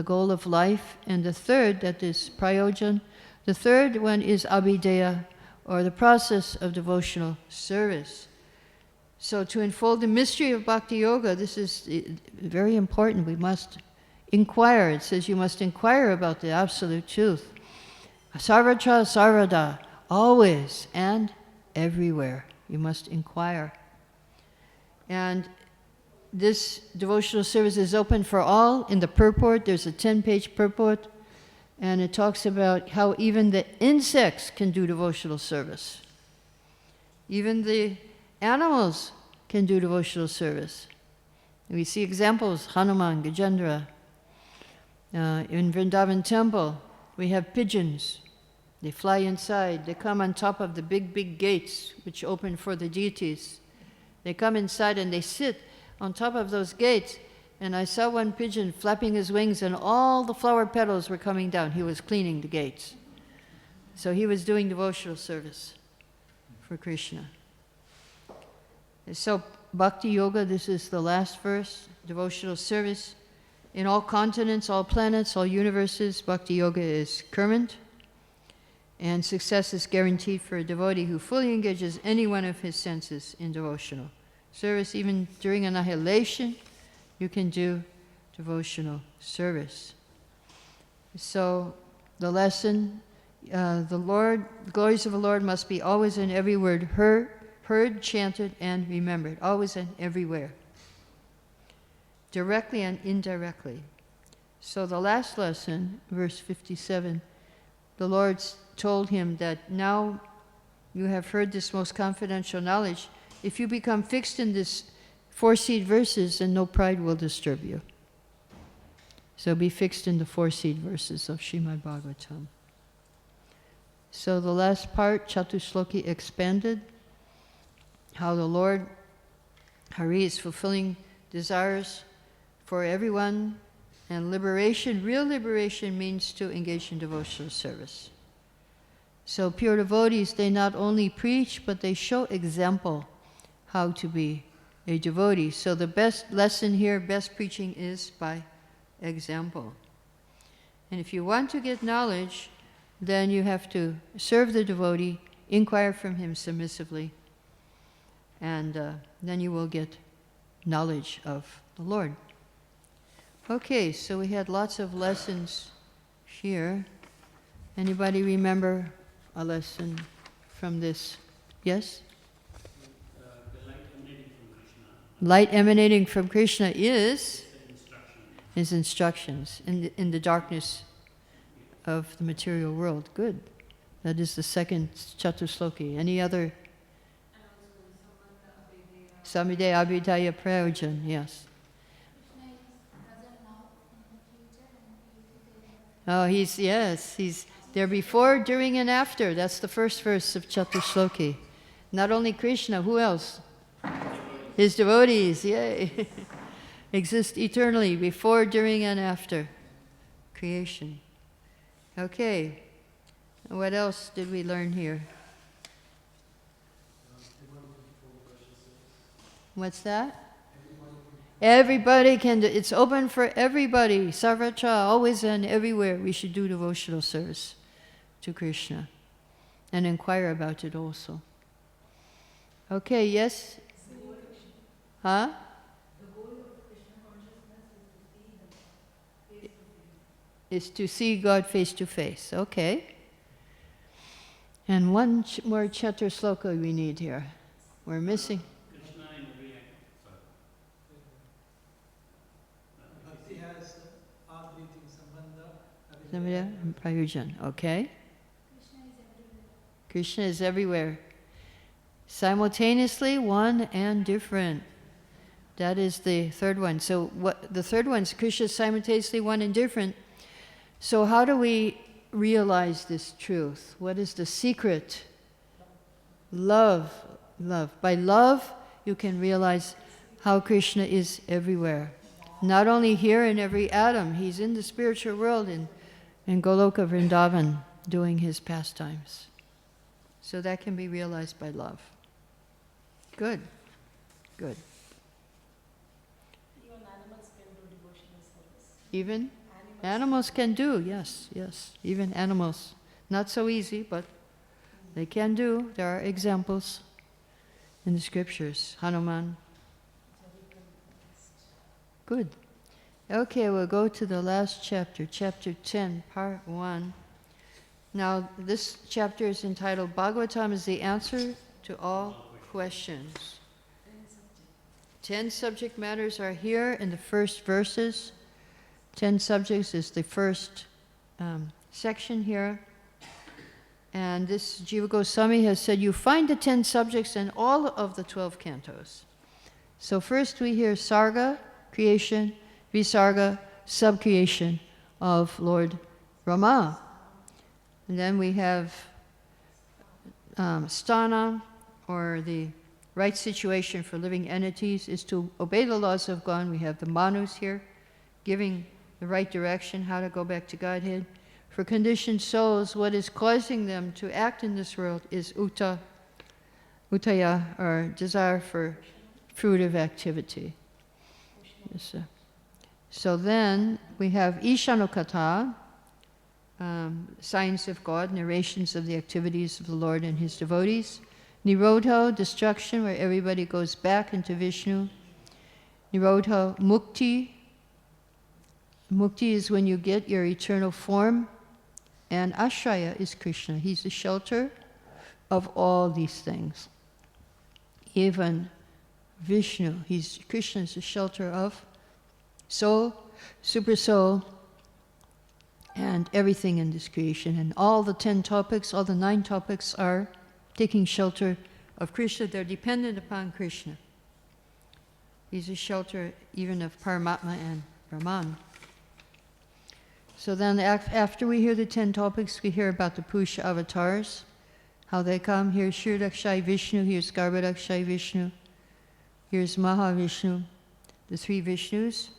goal of life. And the third, that is prayojan, the third one is abhideya, or the process of devotional service. So to unfold the mystery of Bhakti Yoga, this is very important. We must inquire. It says you must inquire about the absolute truth. Sarvatra sarvada, always and everywhere. You must inquire. And this devotional service is open for all. In the purport, there's a 10-page purport, and it talks about how even the insects can do devotional service. Even the animals can do devotional service. We see examples, Hanuman, Gajendra. In Vrindavan temple, we have pigeons. They fly inside. They come on top of the big, big gates which open for the deities. They come inside and they sit on top of those gates. And I saw one pigeon flapping his wings and all the flower petals were coming down. He was cleaning the gates. So he was doing devotional service for Krishna. So Bhakti Yoga, this is the last verse, devotional service. In all continents, all planets, all universes, Bhakti Yoga is current. And success is guaranteed for a devotee who fully engages any one of his senses in devotional service. Even during annihilation, you can do devotional service. So the lesson, the glories of the Lord must be always and every word heard, chanted, and remembered. Always and everywhere. Directly and indirectly. So the last lesson, verse 57, the Lord told him that now you have heard this most confidential knowledge. If you become fixed in this 4 seed verses, then no pride will disturb you. So be fixed in the 4 seed verses of Śrīmad Bhāgavatam. So the last part, Chatusloki expanded, how the Lord Hare is fulfilling desires for everyone, and liberation, real liberation, means to engage in devotional service. So pure devotees, they not only preach, but they show example how to be a devotee. So the best lesson here, best preaching, is by example. And if you want to get knowledge, then you have to serve the devotee, inquire from him submissively, and then you will get knowledge of the Lord. Okay, so we had lots of lessons here. Anybody remember a lesson from this? Yes? The light emanating from Krishna. Light emanating from Krishna is Instruction. his instructions in the darkness of the material world. Good. That is the second Chatusloki. Any other? Samidaya Abhidaya Prayojan, yes. Oh, he's there before, during, and after. That's the first verse of Chatusloki. Not only Krishna, who else? His devotees, yay. Exist eternally, before, during, and after creation. Okay, what else did we learn here? What's that? Everybody can do. It's open for everybody. Sarvatra, always and everywhere. We should do devotional service to Krishna and inquire about it also. Okay, yes? Huh? Is to see God face to face. Okay. And one more chatur sloka we need here. We're missing. Krishna in every act. Bhakti has Adviti Sambandha. Samaya and Prayojan. Okay. Krishna is everywhere. Simultaneously, one and different. That is the third one. So what the third one is, Krishna is simultaneously one and different. So how do we realize this truth? What is the secret? Love. Love. By love, you can realize how Krishna is everywhere. Not only here in every atom, he's in the spiritual world in Goloka Vrindavan doing his pastimes. So that can be realized by love. Good. Good. Even animals can do devotional service. Even? Animals can do, yes, yes. Even animals. Not so easy, but they can do. There are examples in the scriptures. Hanuman. Good. Okay, we'll go to the last chapter, chapter 10, part 1. Now, this chapter is entitled Bhagavatam is the answer to all questions. 10 subject matters are here in the first verses. 10 subjects is the first section here. And this Jiva Goswami has said, you find the 10 subjects in all of the 12 cantos. So first we hear Sarga, creation, Visarga, subcreation of Lord Rama. And then we have Sthana, or the right situation for living entities, is to obey the laws of God. We have the Manus here, giving the right direction, how to go back to Godhead. For conditioned souls, what is causing them to act in this world is utaya, or desire for fruitive activity. Yes, so then we have Ishanukata, signs of God, narrations of the activities of the Lord and his devotees. Nirodha, destruction, where everybody goes back into Vishnu. Nirodha, mukti. Mukti is when you get your eternal form. And Ashraya is Krishna. He's the shelter of all these things. Even Vishnu, Krishna is the shelter of soul, super soul, and everything in this creation. And all the 10 topics, all the 9 topics are taking shelter of Krishna. They're dependent upon Krishna. He's a shelter even of Paramatma and Brahman. So then after we hear the 10 topics, we hear about the Purusha avatars, how they come. Here's Kshirodakshai Vishnu, here's Garbhodakshai Vishnu, here's Mahavishnu, the 3 Vishnus.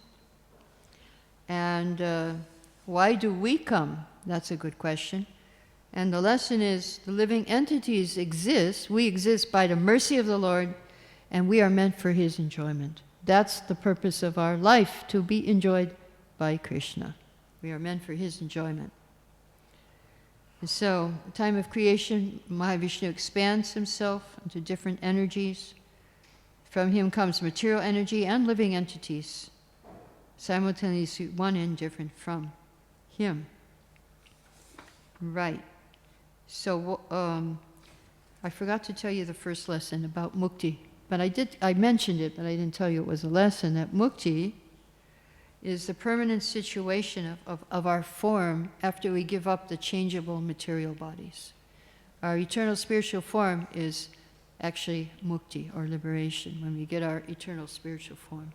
And why do we come? That's a good question. And the lesson is the living entities exist. We exist by the mercy of the Lord, and we are meant for His enjoyment. That's the purpose of our life, to be enjoyed by Krishna. We are meant for His enjoyment. And so, the time of creation, Mahavishnu expands himself into different energies. From him comes material energy and living entities, simultaneously one and different from him. Right. So, I forgot to tell you the first lesson about mukti. But I mentioned it, but I didn't tell you it was a lesson, that mukti is the permanent situation of our form after we give up the changeable material bodies. Our eternal spiritual form is actually mukti, or liberation, when we get our eternal spiritual form.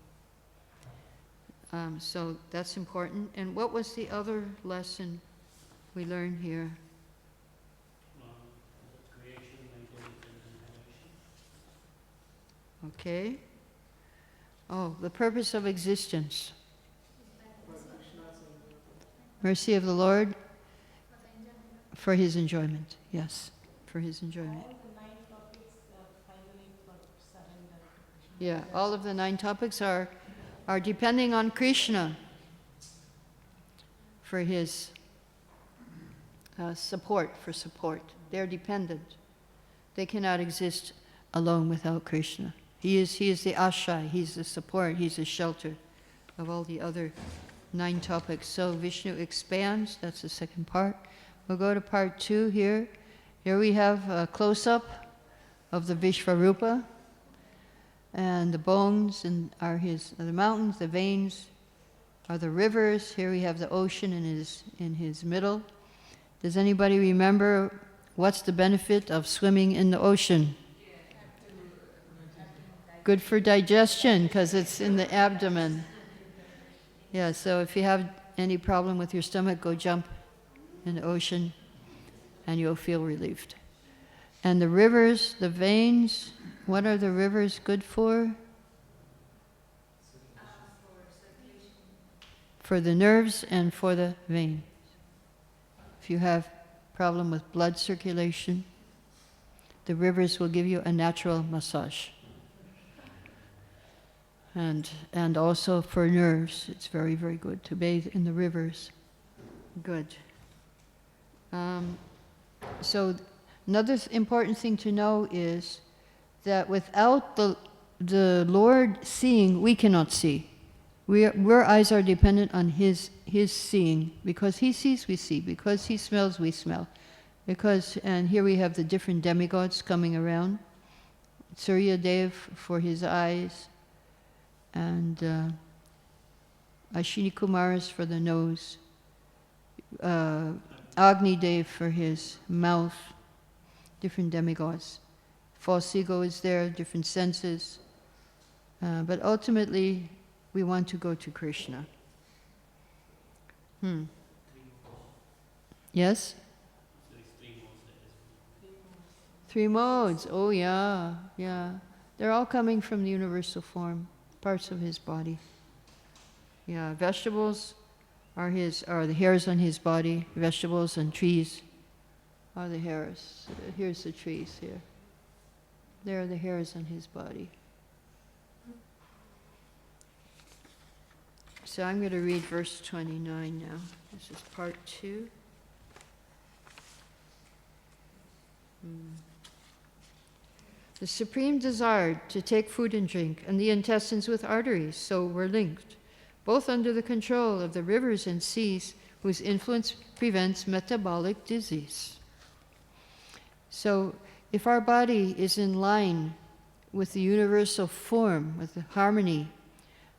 So that's important. And what was the other lesson we learned here? Creation, maintenance, and incarnation. Okay. Oh, the purpose of existence. Mercy of the Lord for His enjoyment. Yes, for His enjoyment. All the 9 topics are finally for surrender to Krishna. Yeah, all of the 9 topics are depending on Krishna for His support. They're dependent. They cannot exist alone without Krishna. He is the ashray, He's the support, He's the shelter of all the other 9 topics. So Vishnu expands, that's the second part. We'll go to part 2 here. Here we have a close-up of the Vishvarupa, and the bones are the mountains, the veins are the rivers. Here we have the ocean in his middle. Does anybody remember what's the benefit of swimming in the ocean? Good for digestion, because it's in the abdomen. Yeah, so if you have any problem with your stomach, go jump in the ocean and you'll feel relieved. And the rivers, the veins, what are the rivers good for? For the nerves and for the veins. If you have problem with blood circulation, the rivers will give you a natural massage. And also for nerves, it's very, very good to bathe in the rivers. Good. So another important thing to know is that without the Lord seeing, we cannot see. Our eyes are dependent on His seeing. Because He sees, we see. Because He smells, we smell. And here we have the different demigods coming around. Surya Dev for his eyes, and Ashini Kumaras for the nose, Agni Dev for his mouth, different demigods. False ego is there, different senses. But ultimately, we want to go to Krishna. Yes? 3 modes. Oh yeah. They're all coming from the universal form, parts of his body. Yeah, vegetables are the hairs on his body. Vegetables and trees are the hairs. Here's the trees here. There are the hairs on his body. So I'm going to read verse 29 now. This is part 2. The Supreme desired to take food and drink, and the intestines with arteries so were linked, both under the control of the rivers and seas, whose influence prevents metabolic disease. So if our body is in line with the universal form, with the harmony,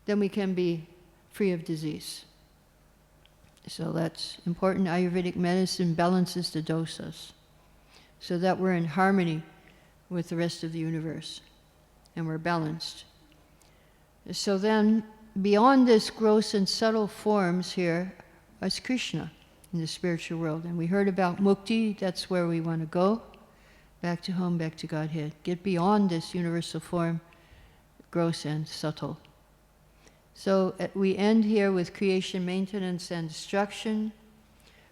then we can be free of disease. So that's important. Ayurvedic medicine balances the dosas so that we're in harmony with the rest of the universe and we're balanced. So then, beyond this gross and subtle forms here is Krishna in the spiritual world. And we heard about mukti, that's where we want to go. Back to home, back to Godhead. Get beyond this universal form, gross and subtle. So we end here with creation, maintenance, and destruction.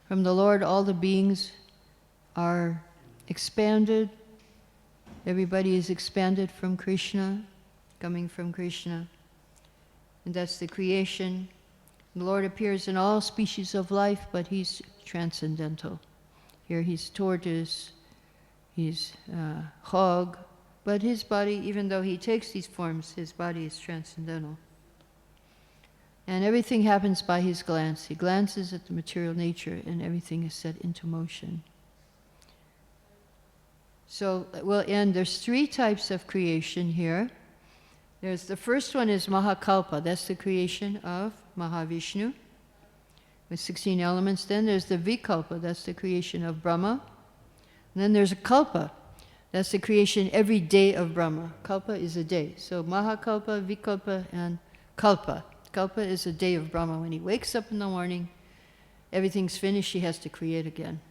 From the Lord, all the beings are expanded. Everybody is expanded from Krishna, coming from Krishna. And that's the creation. The Lord appears in all species of life, but he's transcendental. Here he's tortoise, he's hog, but his body, even though he takes these forms, his body is transcendental. And everything happens by his glance. He glances at the material nature and everything is set into motion. So we'll end. There's 3 types of creation here. There's the first one is Mahakalpa. That's the creation of Mahavishnu with 16 elements. Then there's the Vikalpa. That's the creation of Brahma. And then there's a Kalpa. That's the creation every day of Brahma. Kalpa is a day. So Mahakalpa, Vikalpa, and Kalpa. Kalpa is a day of Brahma. When he wakes up in the morning, everything's finished, he has to create again.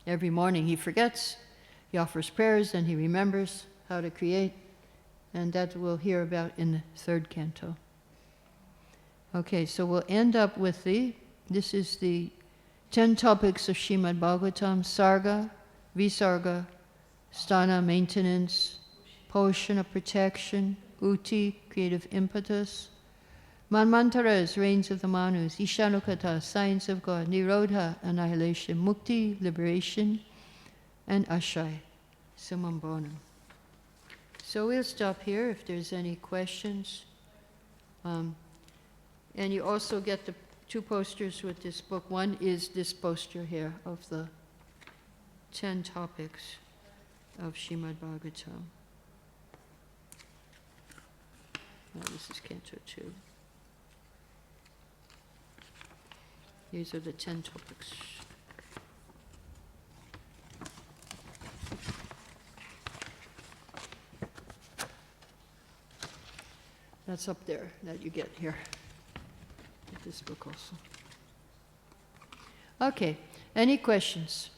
Every morning he forgets, he offers prayers, and he remembers how to create. And that we'll hear about in the 3rd canto. Okay, so we'll end up with this is the 10 topics of Śrīmad Bhāgavatam: Sarga, Visarga, Sthana, maintenance; Poshana, protection; Uti, creative impetus; Manmantaras, reigns of the Manus; Ishanukata, science of God; Nirodha, annihilation; Mukti, liberation; and Ashray, summum bonum. So we'll stop here if there's any questions. And you also get the 2 posters with this book. One is this poster here of the 10 topics of Śrīmad Bhāgavatam. Now this is Canto 2. These are the 10 topics. That's up there that you get here. Get this book also. Okay, any questions?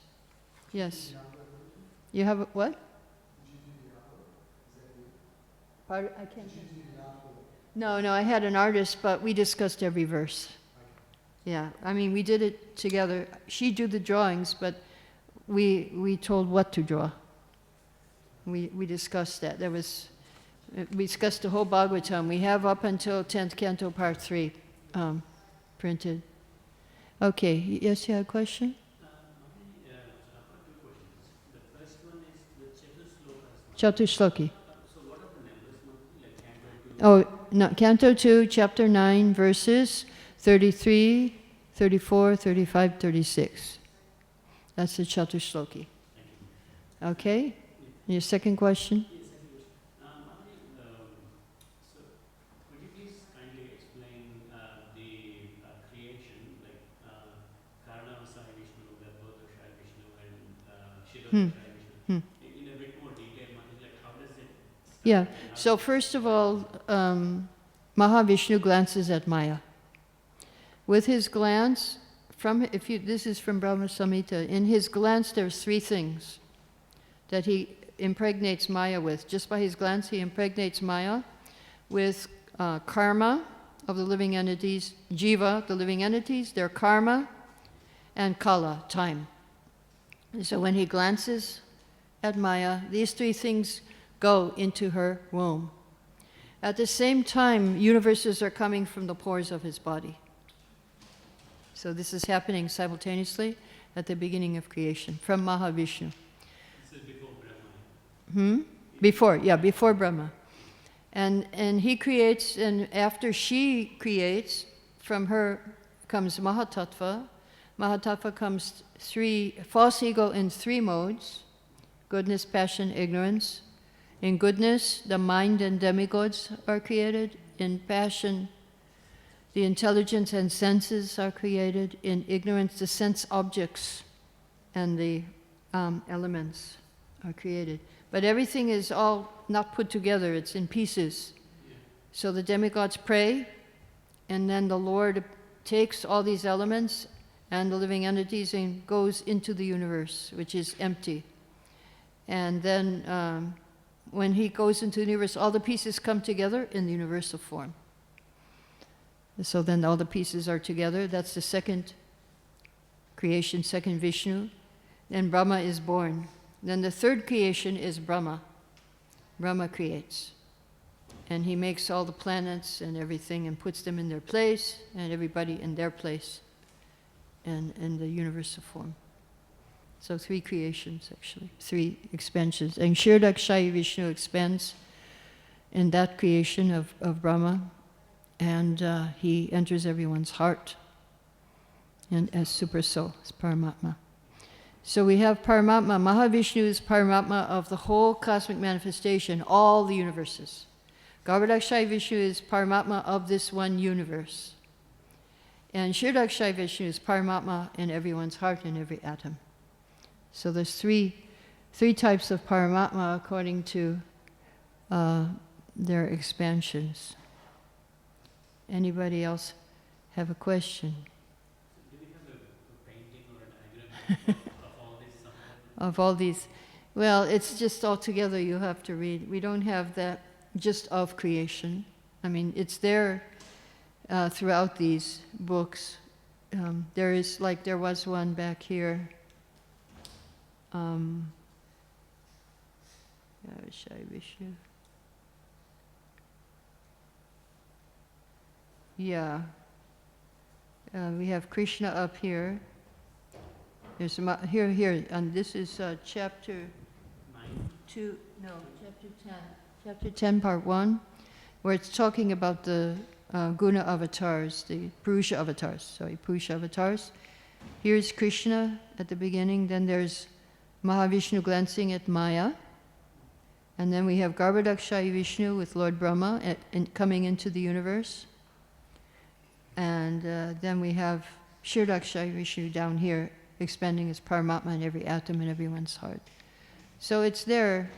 Yes. You have a, what? Pardon? I can't hear. No, I had an artist, but we discussed every verse. Yeah, I mean, we did it together. She did the drawings, but we told what to draw. We discussed that. We discussed the whole Bhagavatam. We have up until 10th Canto, Part 3 printed. Okay, yes, you had a question? I've got 2 questions. The first one is the Chatushloki. So what are the numbers? Like Canto 2? Oh, no, Canto 2, Chapter 9, verses 33, 34, 35, 36. That's the Chatushloki. Okay? Your second question? So could you please kindly explain the creation, like Karanavasaya Vishnu, the Bhaktivedanta Vishnu, and Shiva Vishnu, in a bit more detail? Like how does it start? Yeah, so first of all, Mahavishnu glances at Maya. With his glance, this is from Brahma Samhita, in his glance there's 3 things that he impregnates Maya with. Just by his glance, he impregnates Maya with karma of the living entities, jiva, the living entities, their karma, and kala, time. And so when he glances at Maya, these 3 things go into her womb. At the same time, universes are coming from the pores of his body. So this is happening simultaneously at the beginning of creation, from Mahavishnu. This is before Brahma. Before Brahma. And he creates, and after she creates, from her comes Mahatattva. Mahatattva comes 3, false ego in 3 modes: goodness, passion, ignorance. In goodness, the mind and demigods are created. In passion, The intelligence and senses are created. In ignorance, the sense objects and the elements are created. But everything is all not put together, it's in pieces. So the demigods pray, and then the Lord takes all these elements and the living entities and goes into the universe, which is empty. And then when he goes into the universe, all the pieces come together in the universal form. So then all the pieces are together. That's the second creation, second Vishnu. Then Brahma is born. Then the third creation is Brahma. Brahma creates. And he makes all the planets and everything and puts them in their place, and everybody in their place, and in the universal form. So 3 creations, actually, 3 expansions. And Śrīmad Vishnu expands in that creation of Brahma, and he enters everyone's heart, and as Super Soul, as Paramatma. So we have Paramatma. Mahavishnu is Paramatma of the whole cosmic manifestation, all the universes. Garbhodakshaya Vishnu is Paramatma of this one universe. And Śrīmad Vishnu is Paramatma in everyone's heart, in every atom. So there's three types of Paramatma according to their expansions. Anybody else have a question? Do we have a painting or a diagram of all this somewhere? Of all these? Well, it's just all together you have to read. We don't have that just of creation. I mean, it's there throughout these books. There was one back here. Vishnu. Yeah. We have Krishna up here. There's here, and this is chapter 2. No, chapter 10. Chapter 10, part 1, where it's talking about the guna avatars, the Purusha avatars. Here's Krishna at the beginning, then there's Mahavishnu glancing at Maya, and then we have Garbhodakshaya Vishnu with Lord Brahma coming into the universe, and then we have Śrīmad Vishnu down here, expanding as Paramatma in every atom in everyone's heart. So it's there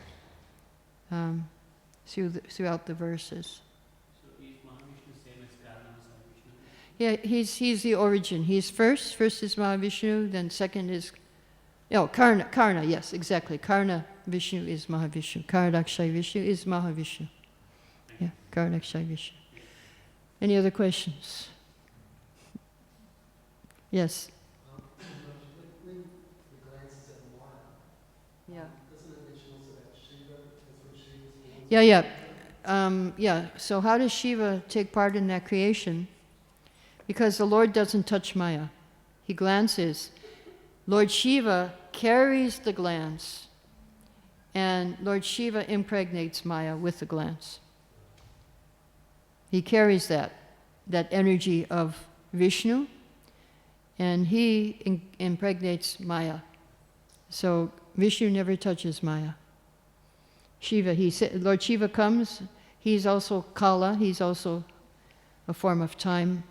throughout the verses. So is Mahavishnu same as Vishnu? Yeah, he's the origin. He's first. First is Mahavishnu, then second is... Karna, yes, exactly. Karna Vishnu is Mahavishnu. Garbhodakshaya Vishnu is Mahavishnu. Yeah, Garbhodakshaya Vishnu. Any other questions? Yes? When the glances at Maya, Yeah. doesn't it mention also that Shiva, that's where Shiva is? Yeah. So how does Shiva take part in that creation? Because the Lord doesn't touch Maya. He glances. Lord Shiva carries the glance, and Lord Shiva impregnates Maya with the glance. He carries that energy of Vishnu, and he impregnates Maya. So Vishnu never touches Maya. Shiva, Lord Shiva comes, he's also Kala, he's also a form of time,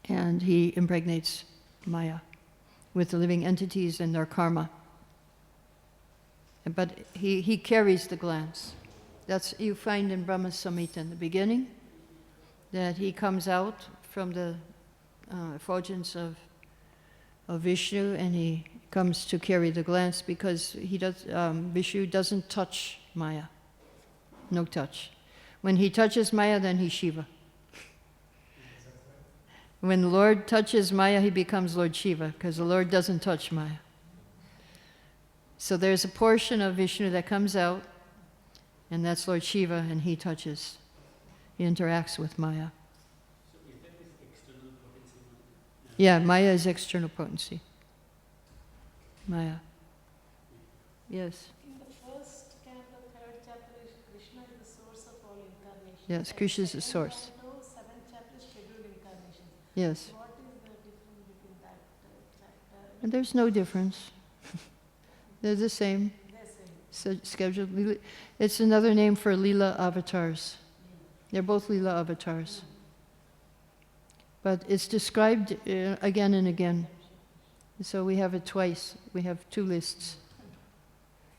and he impregnates Maya with the living entities and their karma. But he carries the glance. That's you find in Brahma Samhita in the beginning, that he comes out from the effulgence of Vishnu, and he comes to carry the glance because Vishnu doesn't touch Maya. No touch. When he touches Maya, then he's Shiva. When the Lord touches Maya, he becomes Lord Shiva, because the Lord doesn't touch Maya. So there's a portion of Vishnu that comes out, and that's Lord Shiva, and he touches. He interacts with Maya. So is that this external potency? Yeah, Maya is external potency. Maya. Yes. In the first canto, 3rd chapter, Krishna is the source of all incarnations. Yes, Krishna is the source. Canto, 7th chapter, scheduled incarnations. Yes. What is the difference between that chapter? And there's no difference. They're the same. They're same. Scheduled. It's another name for Leela avatars. They're both Leela avatars. but it's described again and again. So we have it twice. We have two lists.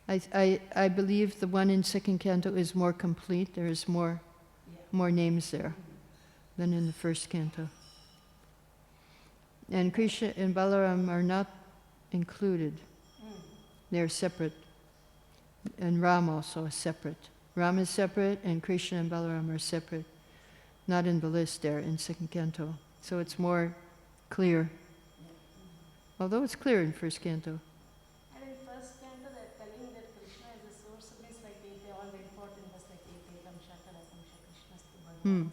I believe the one in second canto is more complete. There is more names there than in the first canto. And Krishna and Balaram are not included. They're separate. And Ram also is separate. Ram is separate and Krishna and Balaram are separate. Not in the list there in second canto. So it's more clear. Although it's clear in first canto. And in first canto, they're telling that Krishna is the source of this, like all the important was like Ekam Shakarakam Krishnastu Bhagavan.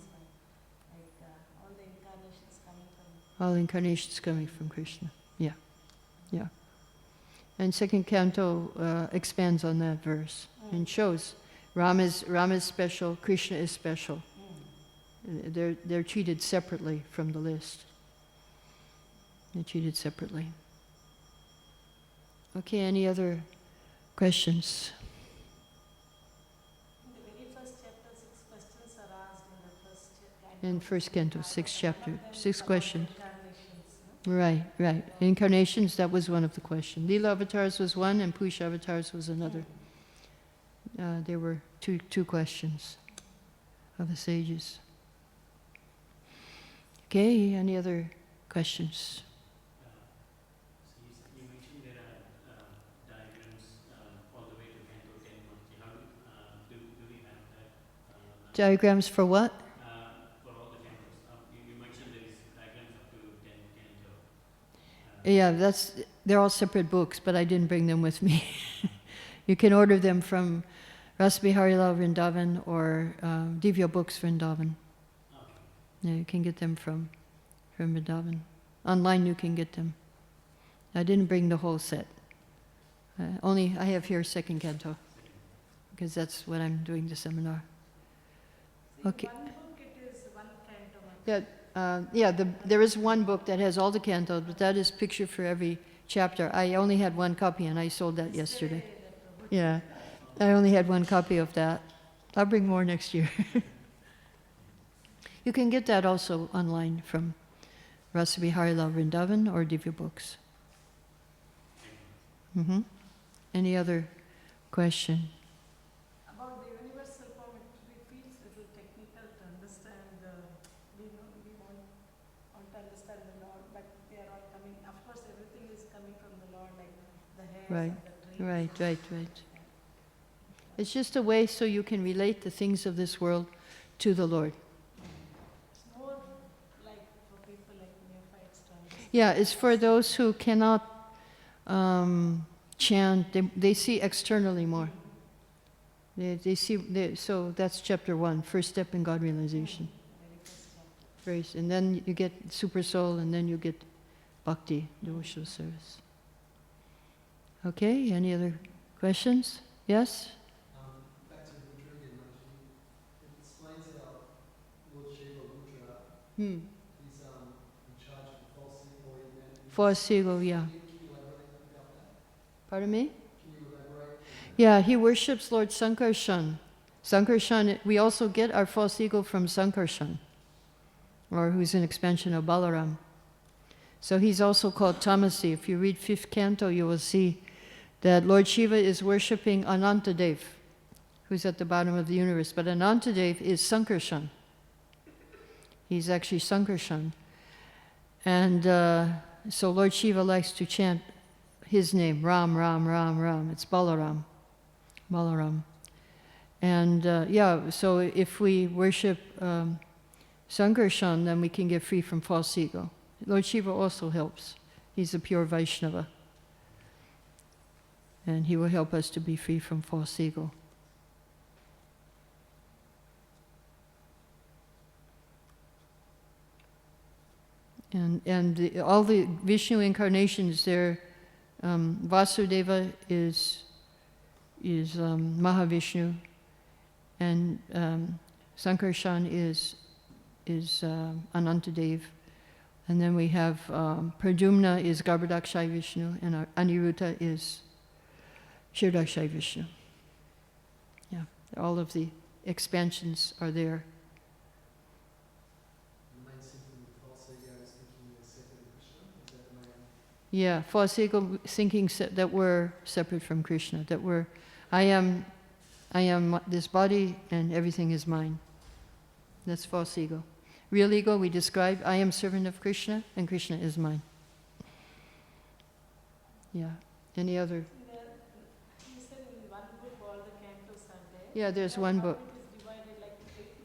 Like all the incarnations coming from. All incarnations coming from Krishna. Yeah. Yeah. And second canto expands on that verse and shows Ram is special, Krishna is special. They're treated separately from the list. They're treated separately. Okay, any other questions? In the very first chapter, 6 questions are asked in the first canto. In first canto, 6th chapter, 6 questions. Incarnations, no? Right. Incarnations, that was one of the questions. Leela avatars was one and Pusha avatars was another. There were two questions of the sages. Okay, any other questions? So you mentioned there are diagrams all the way to Canto 10 Mukti. How do we have that? Diagrams for what? For all the cantos. You mentioned there is diagrams up to 10 canto. Yeah, they're all separate books, but I didn't bring them with me. You can order them from Rasbiharilal Vrindavan or Divya Books Vrindavan. Yeah, you can get them from Vrindavan. Online you can get them. I didn't bring the whole set. I have here second canto, because that's what I'm doing the seminar. Okay. One book, it is one canto. There is one book that has all the cantos, but that is picture for every chapter. I only had one copy and I sold that yesterday. Yeah, I only had one copy of that. I'll bring more next year. You can get that also online from Rasabiharilal Vrindavan or Divya Books. Any other question? About the universal form, it feels a little technical to understand. We want to understand the Lord, but they are all coming. Of course, everything is coming from the Lord, like the hairs and the trees. Right. It's just a way so you can relate the things of this world to the Lord. It's more like for people like neophytes to understand. Yeah, it's for those who cannot chant. They see externally more. They see. So that's chapter 1, first step in God realization. Grace, and then you get super soul, and then you get bhakti, devotional service. Okay. Any other questions? Yes. Back to Rudra again, Mataji. It explains how Lord Shiva Rudra, he's in charge of the false ego in man. False ego, yeah. Can you elaborate about that? Pardon me? Can you elaborate? Yeah, he worships Lord Sankarshan. Sankarshan, we also get our false ego from Sankarshan, or who's an expansion of Balaram. So he's also called Tamasi. If you read 5th canto, you will see that Lord Shiva is worshipping Anantadev, who's at the bottom of the universe. But Anantadev is Sankarshan. He's actually Sankarshan. And so Lord Shiva likes to chant his name, Ram, Ram, Ram, Ram. It's Balaram. Balaram. And so if we worship Sankarshan, then we can get free from false ego. Lord Shiva also helps. He's a pure Vaishnava. And he will help us to be free from false ego. And all the Vishnu incarnations there, Vasudeva is Mahavishnu, and Sankarshan is Anantadev. And then we have Pradyumna is Garbhodakshai Vishnu, and Aniruddha is Kshirodakshai Vishnu. Yeah, all of the expansions are there. The main symptom of false ego Yeah, false ego thinking that we're separate from Krishna, that I am this body and everything is mine. That's false ego. Real ego, we describe, I am servant of Krishna and Krishna is mine. Yeah. Any other? You said in one book all the cantos are there. Yeah, there's one book. It is divided like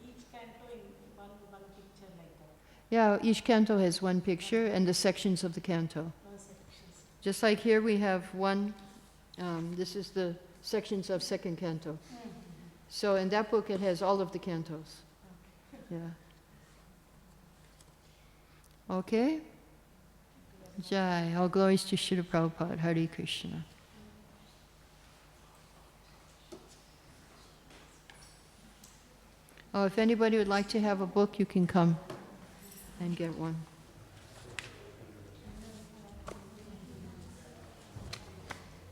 each canto in one picture like that. Yeah, each canto has one picture and the sections of the canto. No sections. Just like here we have one, this is the sections of second canto. So in that book it has all of the cantos. Yeah. Okay? Jai. All glories to Srila Prabhupada. Hare Krishna. Oh, if anybody would like to have a book, you can come and get one.